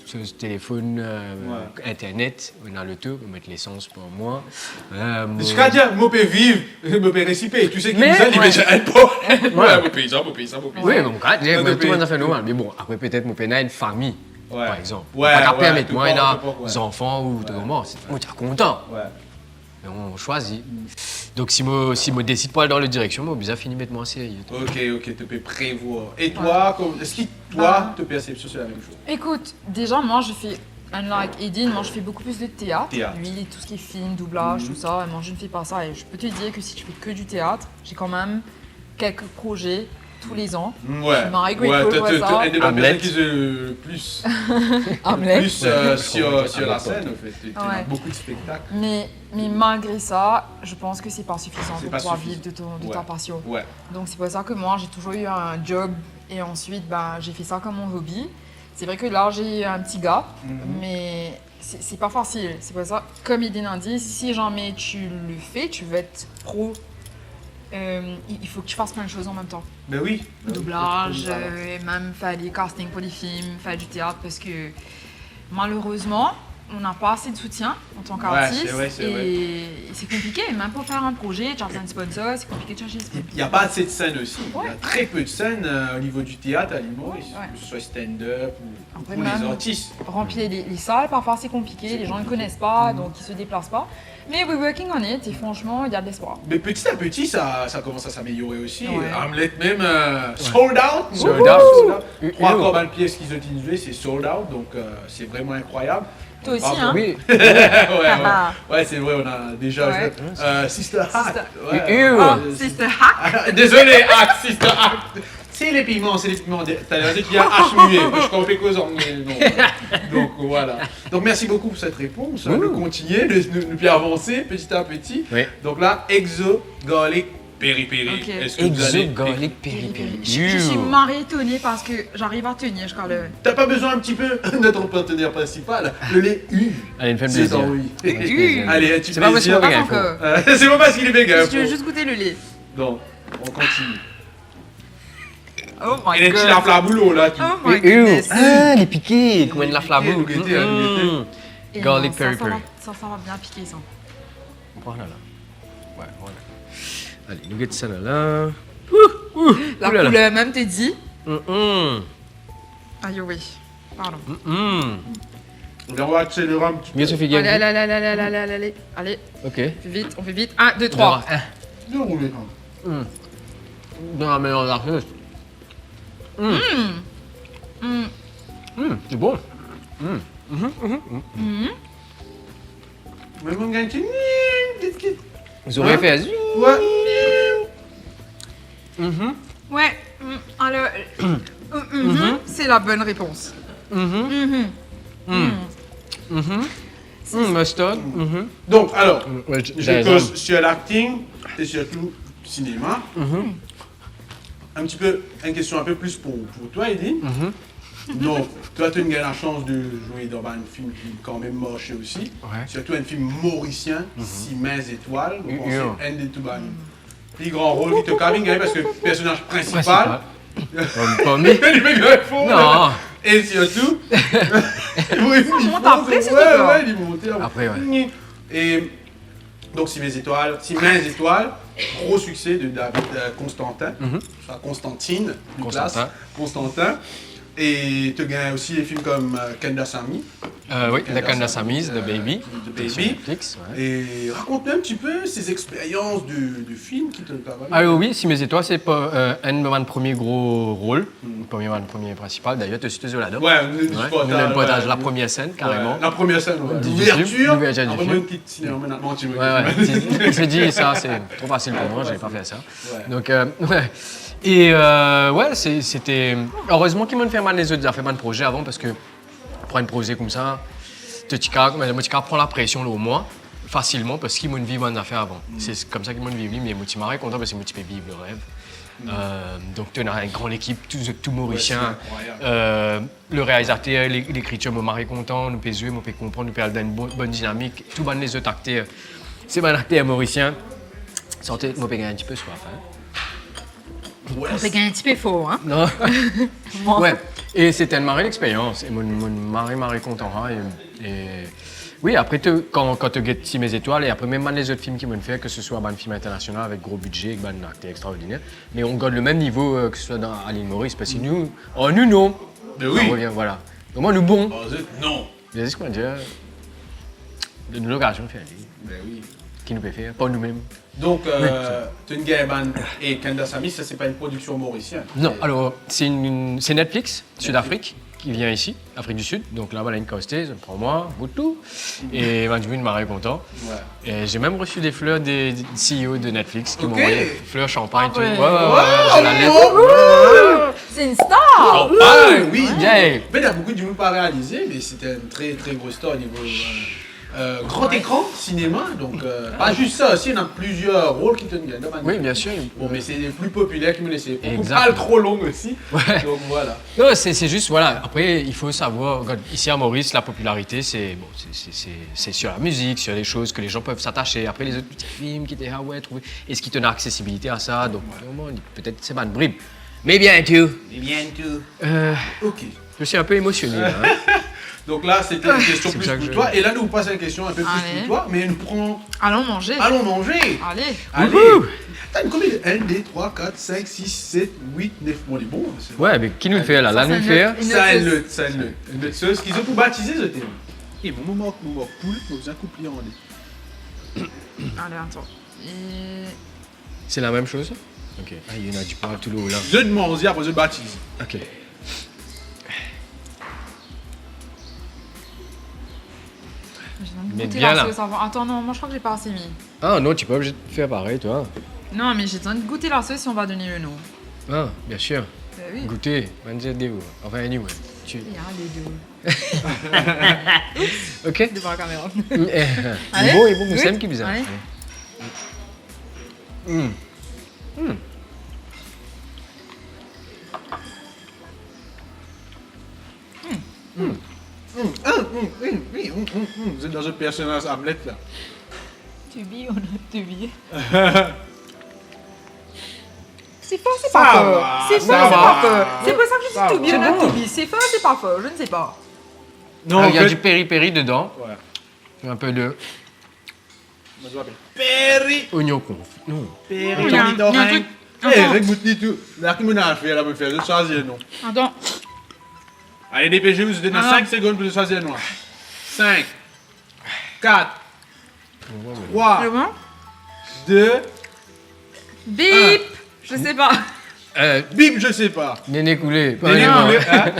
ce téléphone, internet, on a le tout, on met l'essence pour moi. Je peux dire, moi, je peux vivre, je peux réciper. Tu sais qu'il Mais- me dit, mais j'ai un pot. Ouais, je peux payer ça, je peux payer ça, je peux payer Oui, ça. bon, quand Non, même, tout le monde a mais- fait normal. Mais bon, après peut-être mon pénal une famille, Ouais. par exemple. Ouais, Pas qu'à ouais, permettre, tout moi, il pas, a tout pas, ouais. des enfants ou des romans, on est content. Ouais. Mais on choisit. Donc si moi décide pas aller dans la direction, moi, bizarre fini mettre moi en série. Ok, tu peux prévoir. Et toi, est-ce que toi, ta perception, c'est la même chose? Écoute, déjà, moi, je fais, unlike Edine, moi, je fais beaucoup plus de théâtre. Théâtre. Lui, tout ce qui est film, doublage, tout ça. Et moi, je ne fais pas ça. Et je peux te dire que si tu fais que du théâtre, j'ai quand même quelques projets tous les ans. Ouais. Marie Grateful, t'as ouais, ça. une des Hamlet. personnes qui se le plus, Hamlet. plus sur la scène, en fait. Tu as Ouais. beaucoup de spectacles. Mais malgré ça, je pense que c'est pas suffisant C'est pour pas pouvoir suffisant. vivre de Ouais. ta passion. Ouais. Donc c'est pour ça que moi j'ai toujours eu un job et ensuite ben, j'ai fait ça comme mon hobby. C'est vrai que là j'ai un petit gap, mais c'est pas facile. C'est pour ça, comme Edine a dit, si jamais tu le fais, tu veux être pro, il faut que tu fasses plein de choses en même temps. Ben oui. Doublage, et même faire des castings pour des films, faire du théâtre, parce que malheureusement, on n'a pas assez de soutien en tant qu'artiste. c'est vrai, c'est et vrai. c'est compliqué, même pour faire un projet, tu as besoin de sponsors, c'est compliqué de chercher des sponsors. Il n'y a pas assez de scènes aussi. Il y a Ouais. très peu de scènes au niveau du théâtre à l'île Maurice, Ouais. que ce soit stand-up ou Après, pour les même- artistes. Remplir les salles, parfois c'est compliqué, les gens ne connaissent pas, donc ils se déplacent pas. Mais we're working on it, et franchement, il y a de l'espoir. Mais petit à petit, ça commence à s'améliorer aussi. Ouais. Hamlet même, sold out. Sold Wouhou! out. Sold out. 3 Uhou. corps de pièces qu'ils ont utilisées, c'est sold out, donc c'est vraiment incroyable. Toi aussi, Bravo. hein? Oui. Ouais, c'est vrai, on a déjà Ouais. joué. Sister Act. Ouais. Uhou. Ah, Sister Hack! Désolé, Act, Sister Act. C'est les pigments. T'as l'air dit qu'il y a H muet. Je comprends cause en mais non. Donc voilà. Donc merci beaucoup pour cette réponse. Ouh. Nous continuer, nous puis avancer petit à petit. Oui. Donc là, exo, garlic, peri-peri. Ok. Est-ce que vous allez... Exo garlic peri peri. Je suis marée étonnée parce que j'arrive à tenir jusqu'à le... T'as pas besoin un petit peu de notre partenaire principal, le lait U. Allez, me fais C'est plaisir. envie. U. Allez, un petit C'est pas parce plaisir. qu'on Pas Regarde, encore. C'est pas parce qu'il est vegan. Si tu veux juste goûter le lait. Donc, on continue. Oh my Et les petits lafla boulot là. Oh my goodness. Ah, les piqués, comme une la flabou. Nous guetter, nous guetter. Et Garlic non, peri ça peri. va bien piquer ça. Voilà là. Ouais, voilà. Allez, nous guettons ça là. Là. La Ouh là là. couleur même t'es dit. Hum, Aïe oui. Pardon. hum. On va accélérer un petit peu. Bien Sophie Allez, Gagne. allez, allez, allez, allez, allez, allez. Allez, Ok. on fait vite. 1, 2, 3. Bien roulé, quand même. Dans la meilleure artiste. C'est bon. Mais mon gars, tu... Vous aurez fait azur. Ouais. Ouais, alors, c'est la bonne réponse. Mustard. Donc, alors, Ouais, je cause sur l'acting et surtout cinéma. Un petit peu, une question un peu plus pour toi, Edine. Donc, toi, tu as eu la chance de jouer dans un film qui est quand même moche aussi. Ouais. Surtout un film mauricien, 6 mains étoiles. Donc, on Yo. sait un des tout plus grand rôle qui te cabine parce que le personnage principal, Pas mis. il met le fond. Non. Et surtout, il monte après, c'est tout, ouais, là. il monte Après, ouais. Et donc, 6 mains étoiles, gros succès de David Constantin, enfin Constantine, du classe, Constantin. Et tu gagnes aussi des films comme Kenda Sami. Oui, The Kanda Samis, The Baby. The Baby. Sur Netflix, ouais. Et raconte-nous un petit peu ces expériences de films qui te travaillent. Alors oui, si mes étoiles, c'est pas un de mes premiers gros rôles, premier principal. D'ailleurs, tu es là-dedans. Ouais, Nous avons partage la première scène, carrément. La première scène, ouais. Du L'ouverture. film, l'ouverture du Après, film. une petite cinéma, maintenant, tu me Ouais, ouais. Je me dis, ça, c'est trop facile pour moi, j'ai pas fait ça. Ouais. Donc, ouais. Et ouais, c'était... Heureusement qu'ils m'ont fait mal les autres affaires, mal de projet avant, parce que pour un projet comme ça, tu prends la pression là, au moins, facilement, parce qu'ils m'ont vécu mon affaire avant. C'est comme ça qu'ils m'ont vécu, mais je suis marré content parce que je peux vivre le rêve. Donc, tu as une grande équipe, tout mauricien. Le réalisateur, l'écriture, je suis marré content, nous pouvons jouer, nous pouvons comprendre, nous pouvons avoir une bonne dynamique. Tout les autres acteurs, c'est mon acteur mauricien. Sortez, moi, je un petit peu soif. Hein. On peut gagner un petit peu faux, hein? Non. Ouais. Et c'était une marée d'expérience. Et mon marée content. Hein. Et oui, après, quand tu gagnes mes étoiles, et après, même les autres films qui m'ont fait, que ce soit un film international avec gros budget, avec un acteur extraordinaire, mais on garde le même niveau que ce soit à l'île Maurice. Parce que nous, non. Mais oui. On revient, voilà. Donc, moi, nous, bon. Non. C'est ce qu'on dit. De l'occasion de faire. Mais oui. Qui nous peut faire, pas nous-mêmes. Donc, Tungaeban et Kandasamy, ça, c'est pas une production mauricienne. Non, alors, c'est Netflix, Sud-Afrique, qui vient ici, Afrique du Sud. Donc là-bas, il y a une costée, ça prend moi, goûte tout. Et ben, je suis marré content. Ouais. Et j'ai même reçu des fleurs des CEO de Netflix qui m'ont envoyé fleurs champagne. Ah ouais. J'ai la lettre. C'est une star! Champagne, oui! Yeah. Il y a beaucoup de gens pas réalisé, mais c'était une très très grosse star au niveau grand écran, cinéma. Donc, pas juste ça aussi, il y a plusieurs rôles qui te gagnent. Oui, bien sûr. Bon, mais c'est les plus populaires qui me laissaient. Exactement. Pas trop long aussi. Ouais. Donc voilà. Non, c'est juste, voilà. Après, il faut savoir, regarde, ici à Maurice, la popularité, c'est sur la musique, sur les choses que les gens peuvent s'attacher. Après, les autres petits films qui étaient, ah ouais, trouver. Est-ce qu'ils donnent accessibilité à ça? Donc, peut-être c'est pas une bribe. Mais bientôt. Ok. Je suis un peu émotionné, là. Hein. Donc là, c'était une question C'est plus ça que pour je- toi. Et là, nous vous passons une question un peu plus Allez. pour toi. Mais nous prenons. Allons manger. Allons manger. Allez. Allez. Wouhou. T'as une combien de 1, 2, 3, 4, 5, 6, 7, 8, 9. Bon, les bons. C'est Ouais, mais qui nous le fait là? Là, Ça, nous le c'est fait. notre- Une ça, noteuse. ça, ce qu'ils ont pour baptiser ce thème. Et mon moment cool, nous un couple en ligne. Allez, attends. Et... C'est la même chose? Ok. Ah, il y en a du poil tout le haut là. Je demande après je baptise. Ok. J'ai Mais goûté bien la là. sauce avant. Attends, non, moi je crois que j'ai pas assez mis. Ah non, tu peux pas obligé de faire pareil, toi. Non, mais j'ai besoin de goûter la sauce si on va donner le nom. Ah, bien sûr. Oui. Goûter, Manjadeo. Enfin, anyway. Tu... Il y a les deux. Ok. Devant la caméra. Il est bon, Oui. Moussem qui bizarre. Allez. Vous êtes dans un personnage Hamlet là. Tu vis, on a tu vis. C'est fort, c'est Ça pas fort. va, C'est ça fort, c'est va. pas fort. C'est pour ça que je Ça dis tout bien, va. on a tout vis. C'est fort, c'est pas fort, je ne sais pas. Non, Ah, il y a du peri-peri dedans. Ouais. Un peu de Moi, je m'appelle Perry. oignon confit. Non. Perry. Il y a un truc- Eh, Attends. regoute tout. Là, qui m'a fait, là, me faire, je choisis un nom. Attends. Allez, dépêchez-vous, vous êtes dans Ah. 5 secondes pour choisir un nom. 5, 4, 3, C'est bon 2, Bip Je sais pas. bip, je sais pas. Néné coulé. Néné non. coulé, hein?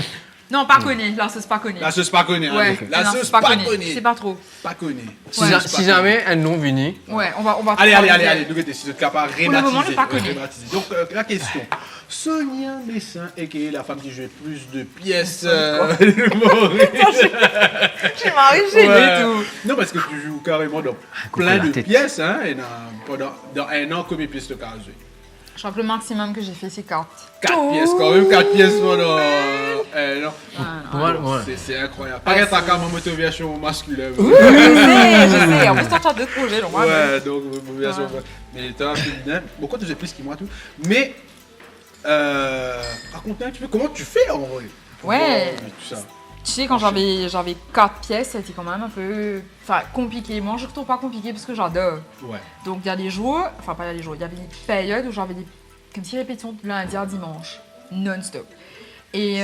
Non, pas connu. La sauce pas connue. La sauce pas connue. hein, Ouais, donc. La non, sauce c'est pas pas connu. connue. C'est pas trop. Pas connue. Si jamais un nom venu, Ouais, on va. Allez, travailler. nous si vous êtes capable de Pour le moment, rebaptiser. je pas connu. rebaptiser. Donc, la question. Sonia Messin, qui est la femme qui joue plus de pièces. J'ai marre gêné Ouais. tout. Non, parce que tu joues carrément dans couper plein la de tête. pièces, hein, et dans un an, combien de pièces tu as joué? Je crois que le maximum que j'ai fait, c'est 4. 4 pièces, quand même, 4 pièces pendant un an. pour moi, ouais. C'est incroyable. Pareil, t'as quand même motivation masculine. Je sais. En plus, t'as deux projets, donc moi. Ouais, donc motivation. Ouais. Mais t'as féminin. Bon, quand tu faisais plus que moi, tout. Mais, raconte-moi un petit peu comment tu fais en vrai. Ouais. Tout ça. Tu sais, quand j'avais 4 pièces, c'était quand même un peu compliqué. Moi, je ne retrouve pas compliqué parce que j'adore. Ouais. Donc, il y a des jours, enfin, pas il y a des jours, il y avait des périodes où j'avais des comme si répétitions de lundi à dimanche, non-stop. Et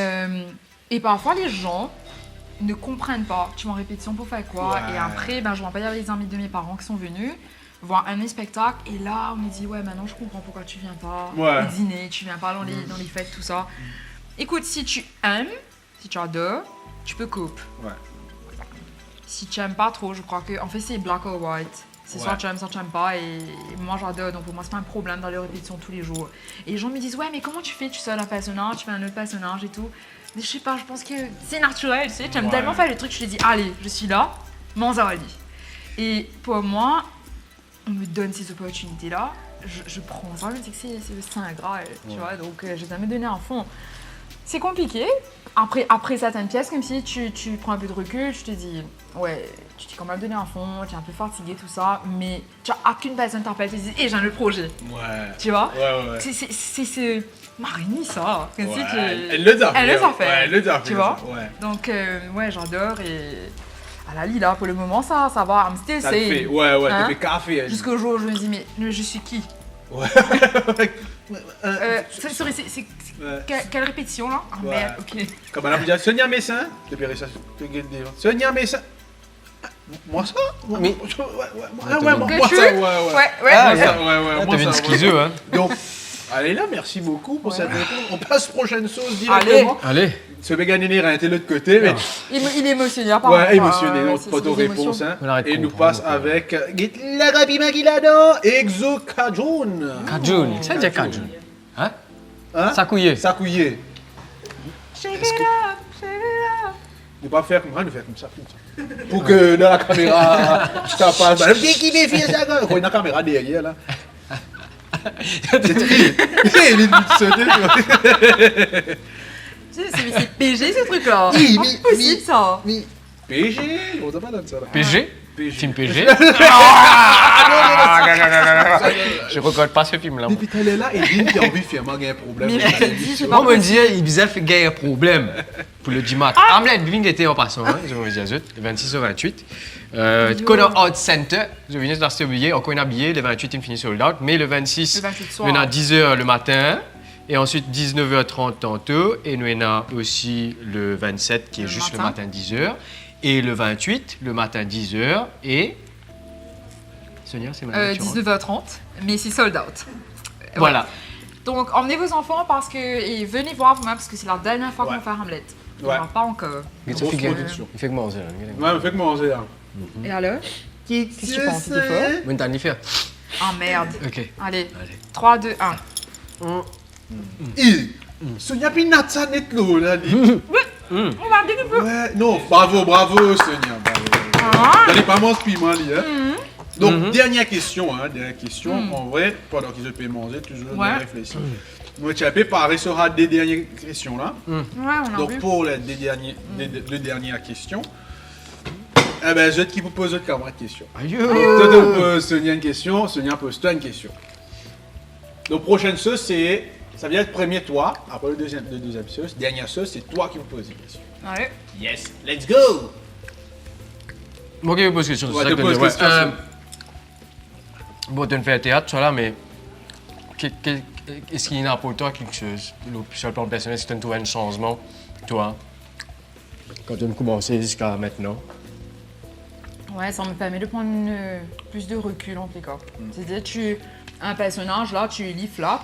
parfois, les gens ne comprennent pas. Tu vas en répétition pour faire quoi? Ouais. Et après, ben, je me rappelle, il y avait les amis de mes parents qui sont venus voir un de mes spectacles. Et là, on me dit, ouais, maintenant, je comprends pourquoi tu viens pas Ouais. au dîner, tu viens pas dans les fêtes, tout ça. Écoute, si tu aimes, si tu adores, tu peux couper. Ouais. Si tu aimes pas trop, je crois que, en fait, c'est black or white. C'est soit tu aimes, soit tu n'aimes pas. Et moi, j'adore. Donc, pour moi, c'est pas un problème dans les répétitions tous les jours. Et les gens me disent, ouais, mais comment tu fais? Tu sors un personnage, tu fais un autre personnage et tout. Mais je sais pas, je pense que c'est naturel, tu sais. Tu aimes tellement faire les trucs, je te dis, allez, je suis là, Manzarali. Et pour moi, on me donne ces opportunités-là. Je prends ça, mais c'est que c'est un gras, tu vois. Donc, je vais me donner un fond. C'est compliqué. Après certaines pièces, comme si tu prends un peu de recul, tu te dis, ouais, tu t'es quand même donné un fond, tu es un peu fatigué, tout ça, mais tu n'as qu'une personne t'appelle, tu te dis, j'ai le projet. Ouais. Tu vois? Ouais. C'est Marini, ça. Comme si Elle le a fait. Elle le a fait. Ouais, elle le a fait. Tu vois? Ouais. Donc, ouais, j'adore et. À la Lila, pour le moment, ça va. I'm still Ça le fait. saying. Ouais, Hein? tu fais café. Jusqu'au jour où je me dis, mais je suis qui? Ouais. Sorry, c'est Ouais. quelle répétition là? Ah Ouais. merde, ok. Comme elle a dit, Sonia Messin, tu verrais ça. Sonia Messin. Moi ça? Mais- moi Que ça, tu? ouais. Ouais. Ah, ça- ça, ouais, moi T'avais une ça, schizeux, hein. Donc, allez là, merci beaucoup pour cette réponse. On passe prochaine sauce Allez. directement. Allez. Ce béganiné a été de l'autre côté, mais Il est émotionné, apparemment. ouais, émotionné, notre c'est poteau des réponse. émotions. Hein. On arrête de Et nous comprendre, passe quoi. avec la Gabi Magilano, Exo Kajun. Kajun. Ça veut dire Kajun. Hein? Hein? Sakouye. Sakouye. Shake it up, shake it up. Ne pas faire comme ça, ne faire comme ça. Pour que dans la caméra, je t'en parle. Bah, qui me fait ça? Il y a une caméra derrière là. Il est vite sauté. C'est PG ce truc là. Oui, C'est pas oui, possible oui. ça. Mais PG, on t'a pas dans ça là. PG? PG. Film PG? Je recorde pas ce film-là. Depuis qu'elle est là, et dit qu'il a envie de faire moi, il y a un problème. Mais je te dis, c'est pas Moi, me possible. disais, il bizarre fait gagner un problème pour le dimanche. Hamlet, Bing était en passant, hein, je vais dire zut, le 26 au 28. Connais Art Center, je viens de l'acheter au billet, on connaît un billet, le 28 il finit sold out, mais le 26, Le 28 soir. nous avons 10h le matin, et ensuite 19h30 tantôt, et nous avons aussi le 27 qui est Le juste matin. le matin 10h, et le 28, le matin 10h, et. Sonia, c'est ma lecture, hein. 19h30, mais c'est sold out. Voilà. Donc emmenez vos enfants parce que et venez voir vous-même parce que c'est la dernière fois qu'on Ouais. va faire Hamlet. Il Ouais. n'y aura pas encore. Il Grosse fait production. il fait que manger, là. Ouais, mais fais que manger là. Et alors? Qu'est-ce que tu penses? C'était fort? Bon, t'as rien faire. Ah merde. Ok. Allez. Allez. 3, 2, 1. Sonia Pinatza net là. On va bien un peu. Ouais, non, bravo, Sonia. Bravo. Ah. Vous n'allez pas manger piment, là. Donc, dernière question. En vrai, pendant qu'ils se manger, toujours Ouais. réfléchir. Moi, tu as préparé sur des dernières questions là. Ouais, on a Donc, vu. pour les deux dernières questions, eh ben, je qui vous pose votre camarade question. Aïe. Toi, tu poses Sonia une question, Sonia pose toi une question. Donc, prochaine sauce, ça vient être premier toi, après le deuxième sauce. Dernière sauce, c'est toi qui me poses une question. Allez. Yes, let's go! Moi, qui me pose question. Ouais, c'est ça te que pose je dis, question, bon, tu ne fais théâtre, tu vois là, mais est-ce qu'il y a pour toi quelque chose, sur le plan personnel, est-ce que tu as trouvé un changement, toi, quand tu as commencé jusqu'à maintenant? Ouais, ça me permet de prendre plus de recul en tout cas. C'est-à-dire, un personnage là, tu lis flat.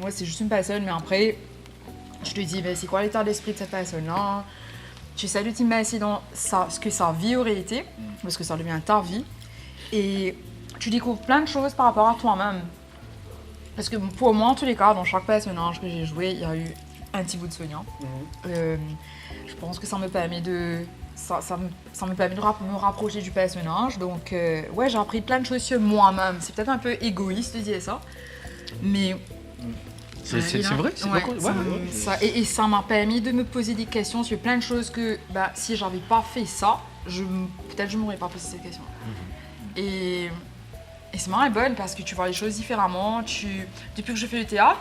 Ouais, c'est juste une personne, mais après, tu te dis, ben, c'est quoi l'état d'esprit de cette personne-là? Tu essaies de t'immerger dans ce que sa vie aurait été, parce que ça devient ta vie. Et tu découvres plein de choses par rapport à toi-même. Parce que pour moi, en tous les cas, dans chaque personnage que j'ai joué, il y a eu un petit bout de Sonia. Je pense que ça me permet de... Ça me permet de me rapprocher du personnage. Donc, ouais, j'ai appris plein de choses sur moi-même. C'est peut-être un peu égoïste de dire ça, mais... C'est vrai, c'est ouais, d'accord. et ça m'a permis de me poser des questions sur plein de choses que, bah, si j'avais pas fait ça, peut-être je m'aurais pas posé ces questions. Et c'est marrant bonne parce que tu vois les choses différemment. Depuis que je fais le théâtre,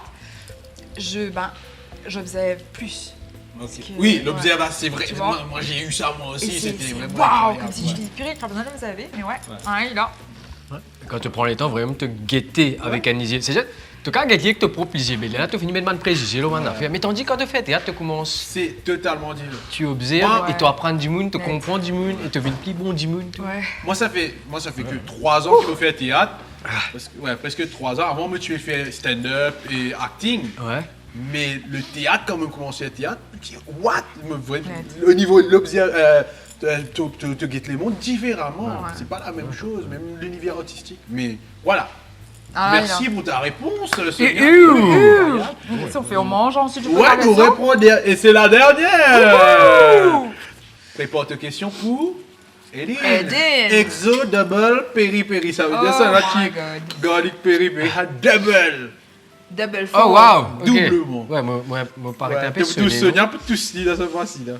j'observe plus. Okay. Que- Oui, l'observation, c'est vrai. Tu vois? Moi, j'ai eu ça moi Et aussi, c'est c'était vraiment. waouh, incroyable, comme si ouais. je disais purée, tu as besoin de l'observer, mais ouais, ouais, là. Quand tu prends le temps vraiment de te guetter avec un lisier, c'est juste, tu as guetter avec ton propre lisier, mais là, tu finis de mettre préjugés, là, on a fait. Mais tandis quand tu fais théâtre, tu commences, C'est totalement différent. tu observes Ouais. et tu apprends du monde, tu Ouais. comprends du monde et tu deviens plus bon du monde. tout. Ouais. Moi, ça fait que 3 ans que je fais théâtre. Presque 3 ans. Avant, moi, tu as fait stand-up et acting. Ouais. Mais le théâtre, quand on commençait le théâtre, je me dis, what? Au niveau de te guettes les mondes différemment. Ouais. C'est pas la même chose, même l'univers artistique. Mais voilà. Ah, Merci là. pour ta réponse, Sonia. Si on fait, on mange, ensuite je peux Ouais, la nous question. répondons et c'est la dernière. Répondre question pour Eline. Eline. Exo double peri peri, ça veut dire ça là my qui God. garlic peri peri a double. Double Oh four. wow! Ok. Doublement. Ouais, moi, paraît un peu Tout sonné, non? Sonia, peut tous lire ça fois-ci là.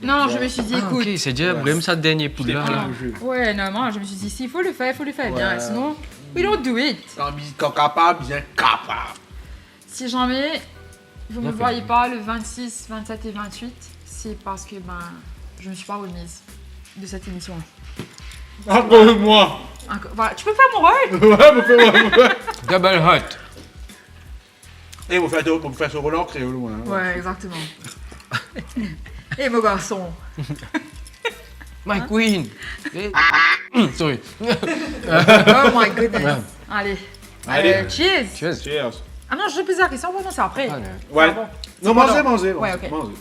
Non, je me suis dit, Ah, écoute. ok, c'est déjà vraiment ça le dernier poudre là. Ouais, non, je me suis dit, s'il faut le faire, il faut le faire bien. Ouais. Sinon, we don't do it. Quand capable, bien capable. Si jamais vous ne me Bien fait. voyez pas le 26, 27 et 28, c'est parce que je ne me suis pas remise de cette émission. Encore moi. Voilà, tu peux faire mon rôle. Ouais, me fais. Double hot. Et vous faites ce rôle en créole, moi. Ouais, exactement. Et mon garçon. My queen. Eh, Sorry. Oh my goodness. Allez. Allez. Cheers. Cheers. Cheers. Ah non, je vais poser la question, non, c'est après. Ah, non. Ouais. bon. Non, mangez. Ouais, ok. Mangez.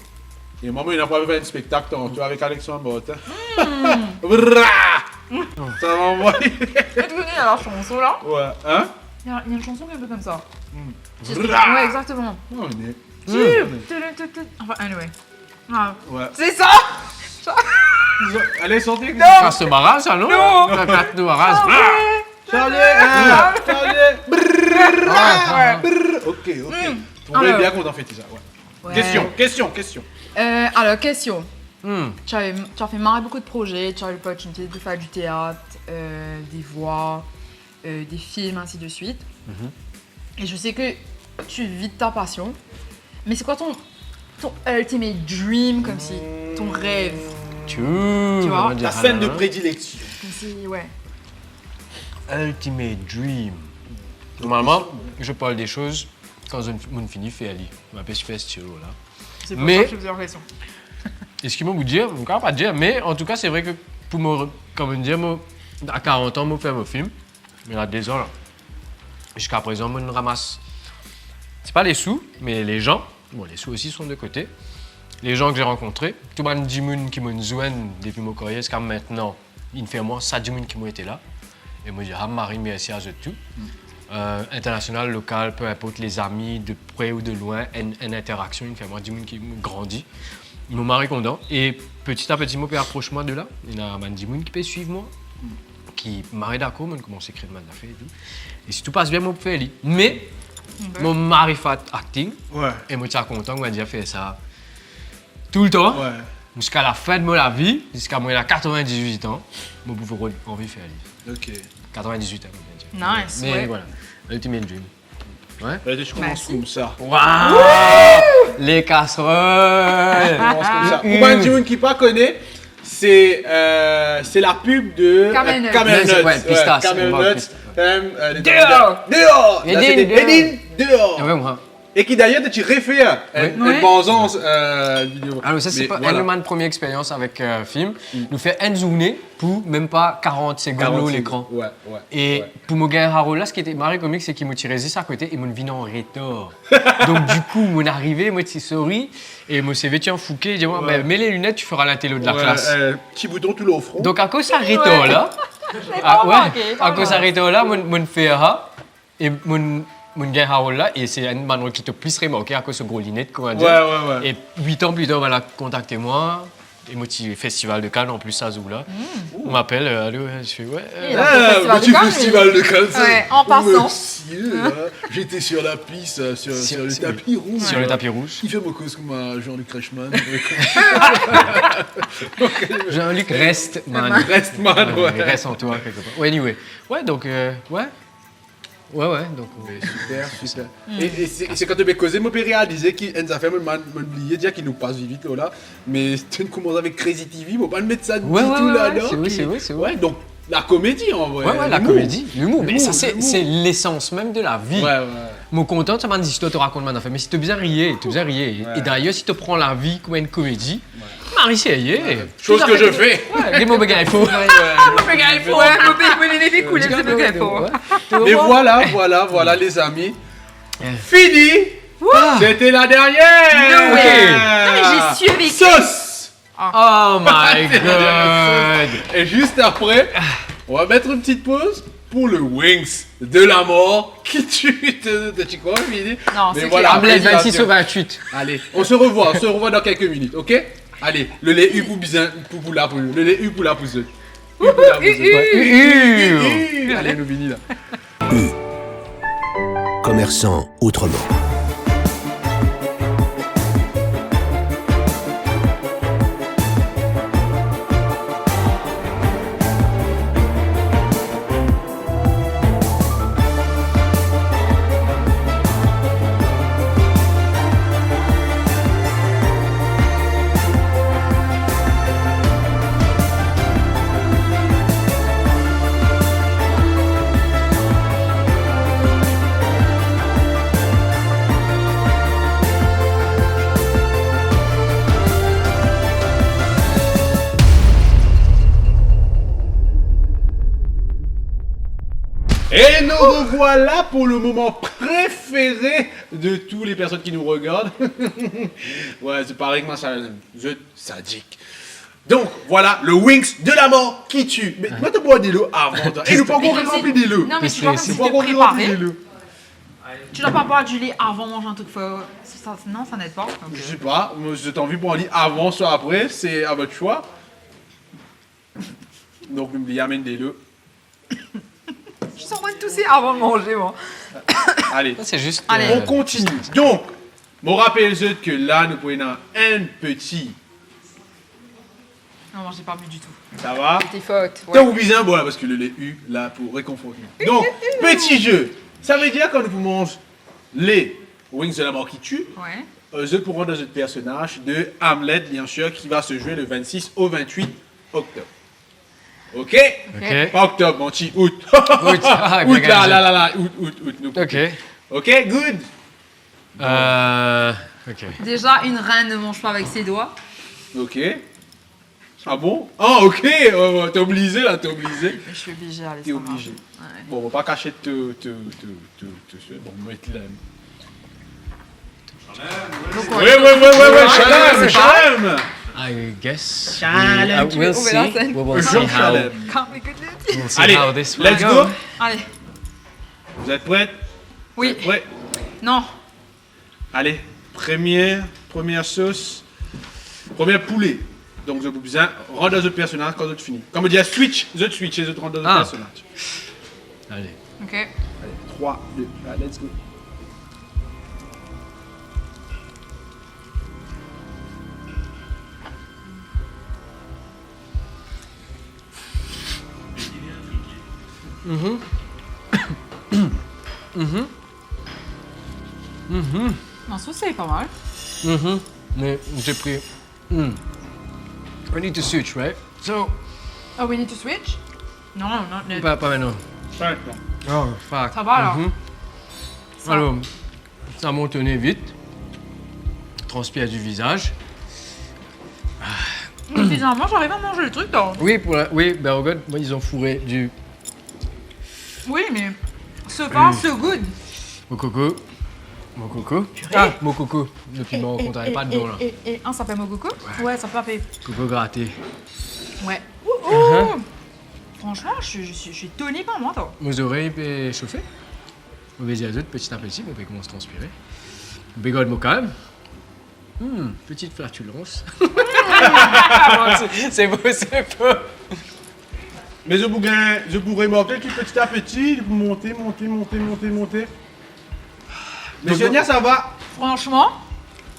Et maman, il n'a pas fait un spectacle tantôt avec Alexandre Botta. Ça va envoyer. Tu connais la chanson là? Ouais. Hein? Il y a une chanson qui est un peu comme ça. Brrra. Ouais, exactement. On est. Enfin, anyway. Ah, Ouais. c'est ça! Allez, sortez. Casse de barrage, ça, non? Non. Casse de barrage. Charlie. Ok. On est Alors. bien qu'on en fait ça. Ouais. Question. Alors, question. Hmm. Tu as fait marrer beaucoup de projets, tu as eu l'opportunité de faire du théâtre, des voix, des films, ainsi de suite. Et je sais que tu vis de ta passion. Mais c'est quoi ton ultimate dream, comme si, ton rêve? Tu vois, comment dire, Ta scène de hein? prédilection. Comme si, ouais. Ultimate dream. Normalement, je parle des choses quand je ne finis faire aller. Je m'appelle super stylo là. C'est pour Mais- ça que je faisais la question. Et ce qu'ils m'ont vous dire, je ne peux pas dire, mais en tout cas, c'est vrai que pour me, comme dire, moi, à 40 ans, je fais mon film. Mais là, des ans, là. Jusqu'à présent, je ramasse. C'est pas les sous, mais les gens. Bon, les sous aussi sont de côté. Les gens que j'ai rencontrés, tout le monde qui m'ont joué depuis mon carrière jusqu'à maintenant, il me fait moi, ça du monde qui m'ont été là. Et moi, je dis, ah, Marie, merci à eux tout. International, local, peu importe, les amis, de près ou de loin, une interaction, il me fait moi, du monde qui me grandit. Mon mari content. Et petit à petit, je peux approcher moi de là. Il y a un petit monde qui peut suivre moi, qui m'a d'accord, je commence à écrire de fait et tout. Et si tout passe bien, je peux faire. Mais, mon mari fait acting. Ouais. Et moi, je suis content qu'on a déjà fait ça tout le temps. Ouais. Jusqu'à la fin de ma vie, jusqu'à moi, il a 98 ans, je peux envie de faire un livre. Ok. 98 ans, on va dire. Nice, Mais ouais. voilà, ultimate dream. Ouais. Allez, je commence Merci. comme ça. Waouh! Les casseroles! Commence comme ça. Pour moi, Jimon qui pas connaît, c'est la pub de Camel Nuts. Camel Nuts. Ouais, pistache, Camel on va Nuts. pistache. Dehors! Dehors! Là, Edine, c'était dehors. Edine, dehors! Ah ouais, moi. Et qui d'ailleurs, tu réfère Oui. une bonzance vidéo. Alors ça, c'est Mais pas voilà. une première expérience avec film. Nous fait une journée pour même pas 40 secondes 40 l'écran. Ouais. Et Ouais. pour mon gars Harold, là, ce qui était marré comique, c'est qu'il m'a tiré à côté et mon vin en rétor. Donc du coup, mon arrivé, moi, je souris et moi, c'est vêtu en fouquet. Il dit, ouais, Ouais. mais mets les lunettes, tu feras la télé de la Ouais, classe. petit bouton tout le au front. Donc à cause de ça rétor là, ah, ouais, à cause de ça rétor là, mon fait et mon gars Harold là, et c'est un man qui te plus remarqué à cause de gros lunettes, comment dire. Ouais. Et 8 ans plus tard, elle a contacté moi. Et moi, petit festival de Cannes en plus, ça joue là. On m'appelle, allô, je fais ouais. Et là, petit Cannes, festival de Cannes. ça. Ouais, en passant. Monsieur, là, j'étais sur la piste, sur le sur- tapis rouge. Sur le tapis rouge. Il fait mon cause comme un Jean-Luc Reichmann. Jean-Luc reste, man. Restman, Il ouais. reste en toi quelque part. Ouais, anyway. Ouais, donc, ouais. Donc, Super. Et c'est quand tu m'as causé, mon père réalisé qu'il a fait m'oublier, dire qu'il nous passe vite là. Mais tu ne commences avec Crazy TV, on va pas le mettre ça du Ouais, tout là. ouais, non, c'est vrai, qui- c'est vrai, c'est vrai. Ouais, donc la comédie en vrai. ouais, la l'humour. comédie, l'humour. Mais ça, L'humour. c'est l'essence même de la vie. Ouais. Mon content, ça m'a dit, si tu te racontes mon affaire, mais si tu bien rier, tu bien rier. Et d'ailleurs, si tu prends la vie comme une comédie, Marie, c'est rier. Chose que je fais. Ouais, dis-moi, gars, il faut. Ouais, c'est cool, c'est le gars, faut. Mais voilà les amis. Yeah. Fini. C'était la dernière. No way. Ok. Non, mais j'ai su avec Sauce. Oh my god! Et juste après, on va mettre une petite pause pour le Wings de la mort qui tue de Chico. Non, Mais c'est voilà, clair. Omelette 26 au 28. Allez, on se revoit dans quelques minutes, ok? Allez, le lait U pour bizin, pour la poule. Le lait U pour la pousse. Allez, nous finissons là. Commerçant autrement. Et nous revoilà pour le moment préféré de toutes les personnes qui nous regardent. Ouais, c'est pareil que moi, je sadique. Donc, voilà, le Wings de la mort qui tue. Mais moi, t'as pas dit l'eau avant. Et nous pas encore rempli des lots. Non, mais tu vois comme C'est si Pas t'es encore rempli préparé. des lots. Tu dois pas boire du lait avant de manger un truc fort. Non, ça n'aide pas. Je sais pas, moi, j'ai envie pour en lire avant, soit après, c'est à votre choix. Donc, il me amène des lots. Je suis en train de tousser avant de manger, moi. Allez. Ça, c'est juste. Allez. On continue. Donc, me rappelle-je que là, nous prenons un petit. Non, moi, j'ai pas bu du tout. Ça va? C'était faute. T'as oublié un bon là, parce que le lait U, là, pour réconforter. Donc, petit jeu. Ça veut dire quand vous mangez les Wings de la mort qui tue, Ouais. je pourrai dans un personnage de Hamlet, bien sûr, qui va se jouer le 26 au 28 octobre. Ok? Ok. Pas octobre, mon petit août. Août, ah, bien Août, là, gagné. là, août. nous. Ok. Ok, good. Ok. Déjà, une reine ne mange pas avec ses doigts. Ok. Ah bon? Ah, ok. T'es obligé, là, t'es obligé. Je suis obligée, allez, T'es ça va. obligé. Ouais. Bon, on va pas cacher te bon, on va mettre là. Donc, Ouais, c'est Shalem. I guess. Challenge. We'll Oh, mais là, see. c'est- We will see Jean how. Chalem. Can't make it. We'll see Allez, how this will let's go. Allez. Vous êtes prêts? Oui. Ouais. Non. Allez, première sauce. Premier poulet. Donc, vous avez besoin, rentre dans le personnage quand vous êtes fini. Comme on dit, switch et vous rentre dans le Ah. personnage. Allez. Ok. Allez, 3, 2, let's go. Non, ça, c'est pas mal. Mais j'ai pris. I need to switch, right? So. Oh, we need to switch? Non, non. Pas maintenant. Maintenant. Oh, fuck. Ça va, alors? Ça. Alors, ça monte au nez vite. Transpire du visage. Finalement, j'arrive à manger le truc, là. Oui, oui, ben regarde, moi ils ont fourré du Oui, mais so far, so good. mococo. Mococo. Ah, mococo. Le piment qu'on n'avait pas dedans là. Et un s'appelle Mogoko? Ouais, ça peut appeler. Coco gratté. Ouais. Ouh. Franchement, je suis tonique par moi, toi. Mes oreilles peuvent chauffer. Mauvais azote, petit appétit, on peut commencer à transpirer. Bégode moi quand même. Petite flatulence. C'est beau, c'est beau. Mais je pourrais monter petit à petit, monter. Mais Donc, Sonia, ça va? Franchement,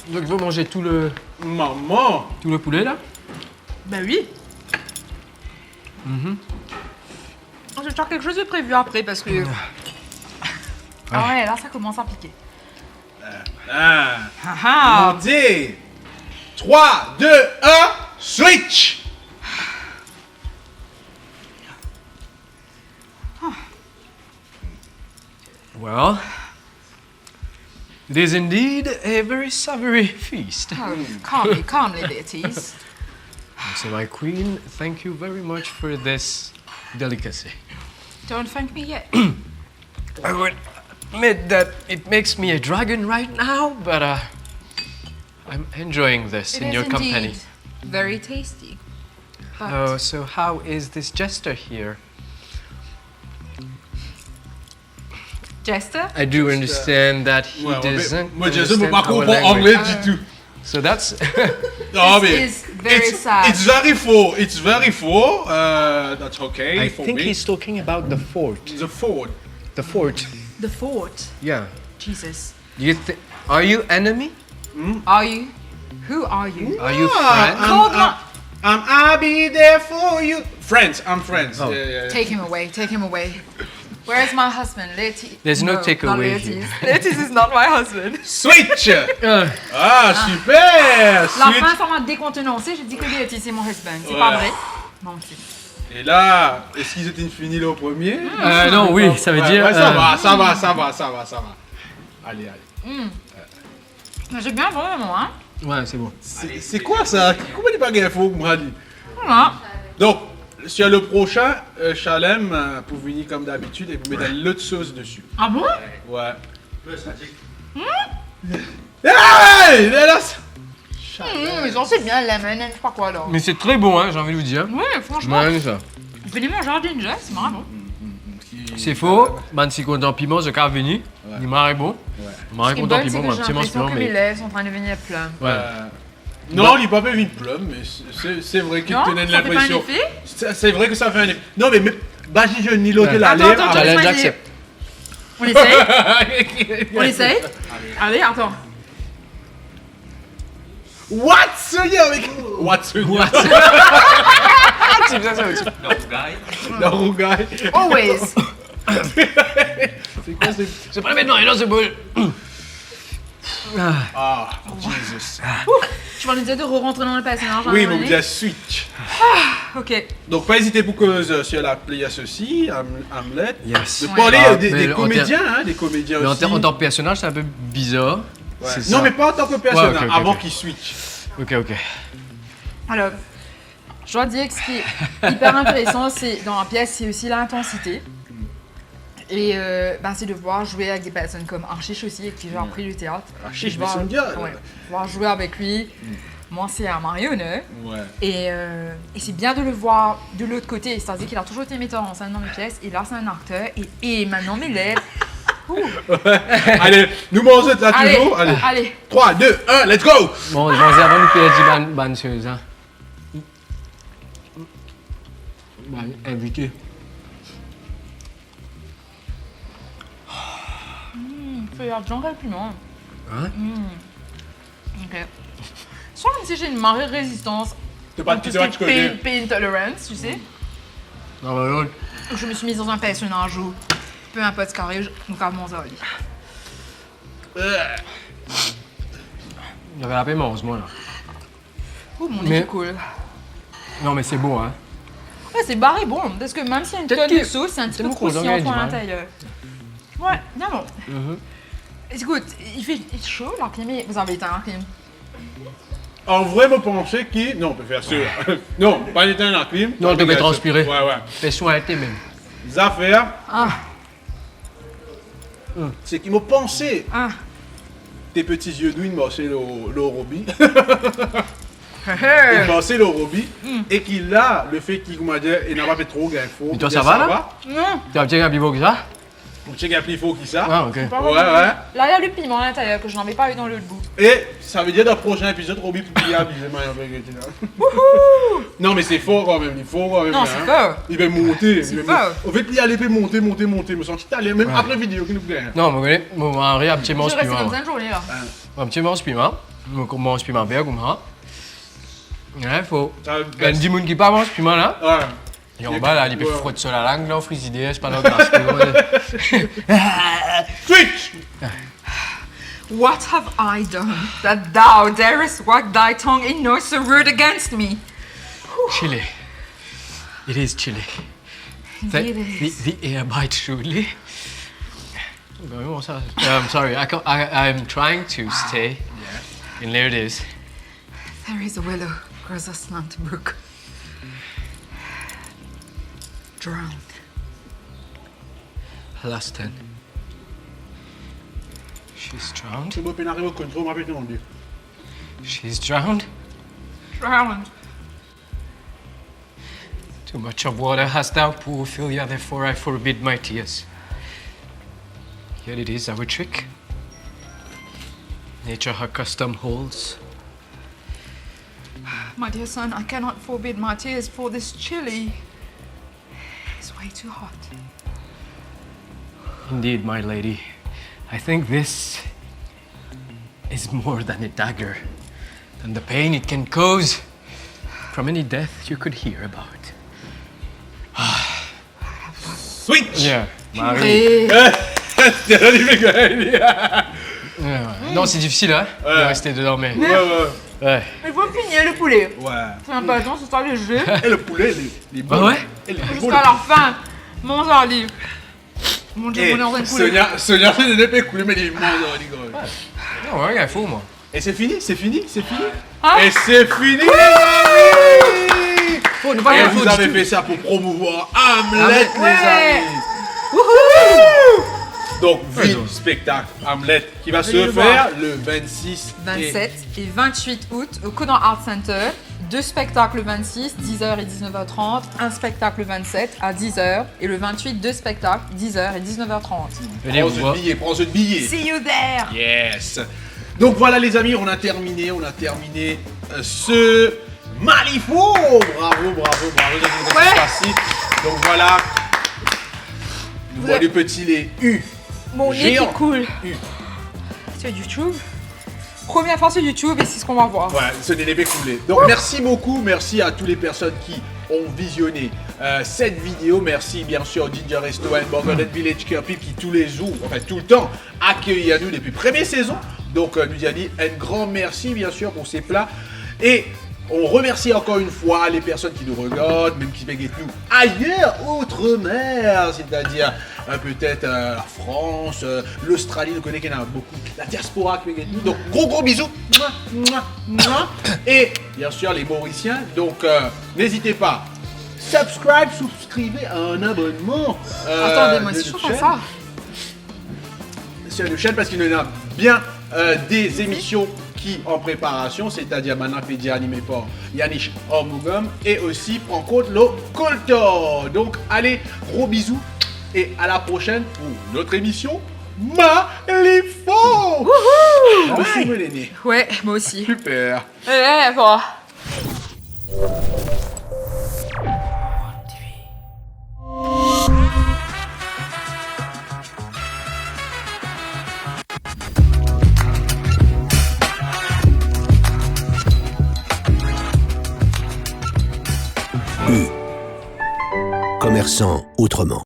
Donc il faut manger tout le poulet là. ben oui. Je vais faire quelque chose de prévu après parce que. Ah ouais, là, ça commence à piquer. Ah. Ah Montez. 3, 2, 1, switch. Well, it is indeed a very savory feast. Calmly, Beatrice. So my queen, thank you very much for this delicacy. Don't thank me yet. I would admit that it makes me a dragon right now, but I'm enjoying this in your company. very tasty. But Oh, so how is this jester here? Jester? I do understand that he Ouais, doesn't moi, je sais understand pas our comprendre language. anglais du tout. So that's Non, This mais is very sad. it's very full. It's very full. That's okay I for think me. he's talking about the fort. The fort. The fort. The fort. Yeah. Jesus. Are you enemy? Are you? Who are you? Are you Ah, friend? I'll be there for you. Friends, I'm friends. Oh. Yeah. Take him away. Take him away. Where is my husband? Letty. There's no not takeaway Letty's. here. Letty's is not my husband. Switch. Uh, Ah, super. La Switch. fin format décontenancé, j'ai dit que Letty c'est mon husband. C'est Ouais. pas vrai? Non, c'est. Et là, est-ce qu'ils étaient finis là au premier? non, oui, ça veut Ouais, dire. ouais, ça va. Allez. Mais j'ai bien vraiment, hein? Ouais, c'est bon. C'est quoi ça? Comment il pas d'infos, Brady? Voilà. Donc, sur le prochain, Chalem, pour venir comme d'habitude, et vous mettez l'autre sauce dessus. Ah bon? Ouais. Hey! Là, Ils ont c'est bien lemon, je sais pas quoi alors. Mais c'est très bon, hein, j'ai envie de vous dire. Ouais, franchement. Ouais, ça. Venez manger un ginger, c'est marrant. Bon. C'est faux. Man, si qu'on dans piment, je carve venu. Il m'a bon. Il m'a Ce qui est content bon, c'est piment, que moi, j'ai petit l'impression piment, que mes mais. lèvres sont en train de devenir pleines. Ouais. non, il n'est pas fait une plume, mais c'est vrai qu'il Non, te donne ça fait pas un l'impression. effet? C'est vrai que ça fait un effet. Non, mais vas-y, je nilote Ouais. la Attends, lèvre. attends, après- Challenge, laisse-moi j'accepte. On essaye? On essaye? Allez, attends. What? Ce gars avec. What? Ce gars? C'est bien ça aussi. La rougaille. Always. C'est quoi c'est. C'est pas maintenant, et non, c'est beau. Ah, Jesus. Tu vas nous dire de re-rentrer dans le personnage. Oui, hein, mais vous René? dites switch. Ok. Donc, pas hésiter pour que sur l'appli à ceci, Hamlet, Yes. de Ouais. parler Ah, des mais en comédiens, hein, des comédiens Mais aussi. en tant que personnage, c'est un peu bizarre. Ouais. C'est Non, ça. mais pas en tant que personnage, Ouais, ok, avant ok. qu'il switch. Ok. Alors, je dois dire que ce qui est hyper intéressant, c'est dans la pièce, c'est aussi l'intensité. Et c'est de voir jouer avec des personnes comme Archie aussi, qui j'ai appris le théâtre. Archie, Et je mais c'est un gars, là. ouais, voir jouer avec lui. Moi, c'est un marionneur. Ouais. Et c'est bien de le voir de l'autre côté. C'est-à-dire qu'il a toujours été metteur en scène dans mes pièces. Et là, c'est un acteur. Et maintenant, mes lèvres. Allez, nous mangeons là Allez, toujours. Allez. allez. 3, 2, 1, let's go! Bon, je vais avant de payer ban chose, hein. Invité. Fais l'argent le piment. Hein? Ok. Je crois comme si j'ai une marée de résistance. T'es pas Tout tu ce qui est tu connais. pain tolerance, tu sais. Non, mais l'autre. Je me suis mise dans un personnage où peu importe ce qui arrive, je garde mon zoli. Il y avait la paix mange, moi, là. Oh, mon Mais- nez est cool. Non, mais c'est beau, hein. Ouais, c'est barré bon, parce que même s'il y a une Peut-être tonne de que- sauce, c'est un petit c'est peu bon qu'on croustillant engage, à ouais. l'intérieur. Ouais, bien bon. Mhm. Écoute, il fait chaud la clim, mais vous avez éteint la clim. En vrai, me penser qui. Non, on peut faire ça. Non, pas éteindre la clim. Non, tu peux transpirer. Ouais. Fais soin à tes même. Les affaires, Ah, c'est qu'ils m'ont pensé. ah. Tes petits yeux doux, ils m'ont passé le Roby. Hé, Il hé. m'a passé le Roby. Et qu'il a, le fait qu'il m'a dit, il n'a pas fait trop d'infos. Et toi, ça va, là? Non, Tu as un petit peu plus beau que ça? On check un plus faux qui ça. Ah, ok. pas Ouais, vraiment. ouais. Là, il y a le piment à l'intérieur que je n'avais pas eu dans l'autre bout. Et ça veut dire dans le prochain épisode, Roby pour qu'il y a bizarrement un peu là. Non, mais c'est fort quand même, il faut quand même. Non, hein. c'est fort. Il va monter. C'est il va fort. monter. Au fait, il allait monter. Me sens allé, même Ouais. après la vidéo, qu'il nous plaît. Non, mais regardez, mon mari a un petit Je mange vais rester piment. comme ça une journée là. Un petit mange piment. Mon mange piment vert comme ça. Ouais, faut. Ça Il y a des gens qui pas mangent piment là. Ouais. Et en bas là, il peut Ouais. frotter sur la langue là, frigidaire, c'est pas notre masque. Switch! What have I done that thou darest wag thy tongue in no so rude against me? Chilly. It is chilly. Indeed it is. The air bites shrewdly. I'm sorry, I'm trying to stay. And there it is. There is a willow grows a slant brook. Drowned. Last 10. She's drowned. C'est bon, puis on arrive au contrôle, on m'a fait demander. She's drowned. Too much of water hast thou, poor Ophelia, therefore I forbid my tears. Here it is, our trick. Nature her custom holds. My dear son, I cannot forbid my tears for this chili. It's way too hot. Indeed, my lady, I think this is more than a dagger, than the pain it can cause from any death you could hear about. Switch. Yeah, Marie. Et Non, c'est difficile, hein, de rester dedans, mais... Ouais. il faut finir le poulet. Ouais. C'est un peu c'est pas léger. Et le poulet, les Ah ouais? Jusqu'à la fin. Mon joli. Mon Dieu, on est en train de couler. Sonia, c'est de pas couler, mais il mange, rigole. Non, ouais, il faut, moi. Et c'est fini, c'est fini, c'est fini. Hein? Et c'est fini, les amis. Faut ne Et pas vous avez fait ça pour promouvoir Hamlet, les Ouais. amis. Donc, spectacle Hamlet qui va Venez se le faire le 26 27 et 28 août au Conan Art Center. 2 spectacles le 26, 10h et 19h30. Un spectacle le 27 à 10h. Et le 28, 2 spectacles, 10h et 19h30. Venez vous Prends voir. ce billet, prends ce billet. See you there! Yes. Donc voilà les amis, on a terminé ce Malifaux. Bravo. Ouais. Donc voilà. Nous voit du petit lait U. Mon nez qui Géant. coule. U. Sur YouTube. Première fois sur YouTube et c'est ce qu'on va voir. Voilà, ce n'est pas coulé. Donc merci beaucoup, merci à toutes les personnes qui ont visionné cette vidéo. Merci bien sûr au Ginger Resto and Burger Village Kirby qui tous les jours, enfin tout le temps, accueille à nous depuis première saison. Donc nous a dit un grand merci bien sûr pour ces plats. Et on remercie encore une fois les personnes qui nous regardent, même qui veulent nous ailleurs, outre-mer, c'est-à-dire peut-être la France, l'Australie, nous connaissons qu'il y en a beaucoup, la diaspora qui veut nous. Donc gros bisous. Mouah, mouah, mouah. Et bien sûr les Mauriciens, donc n'hésitez pas. Souscrivez à un abonnement. Attendez, moi de aussi je notre peux faire chaîne. ça. Sur notre chaîne parce qu'il y en a bien des émissions qui en préparation, c'est-à-dire Manapédia animé par Yannick Ormugum et aussi prend compte le Coltor. Donc allez, gros bisous et à la prochaine pour notre émission Malifaux. Moi aussi, mon aîné. Ouais, moi aussi. Super. Bon. Commerçant autrement.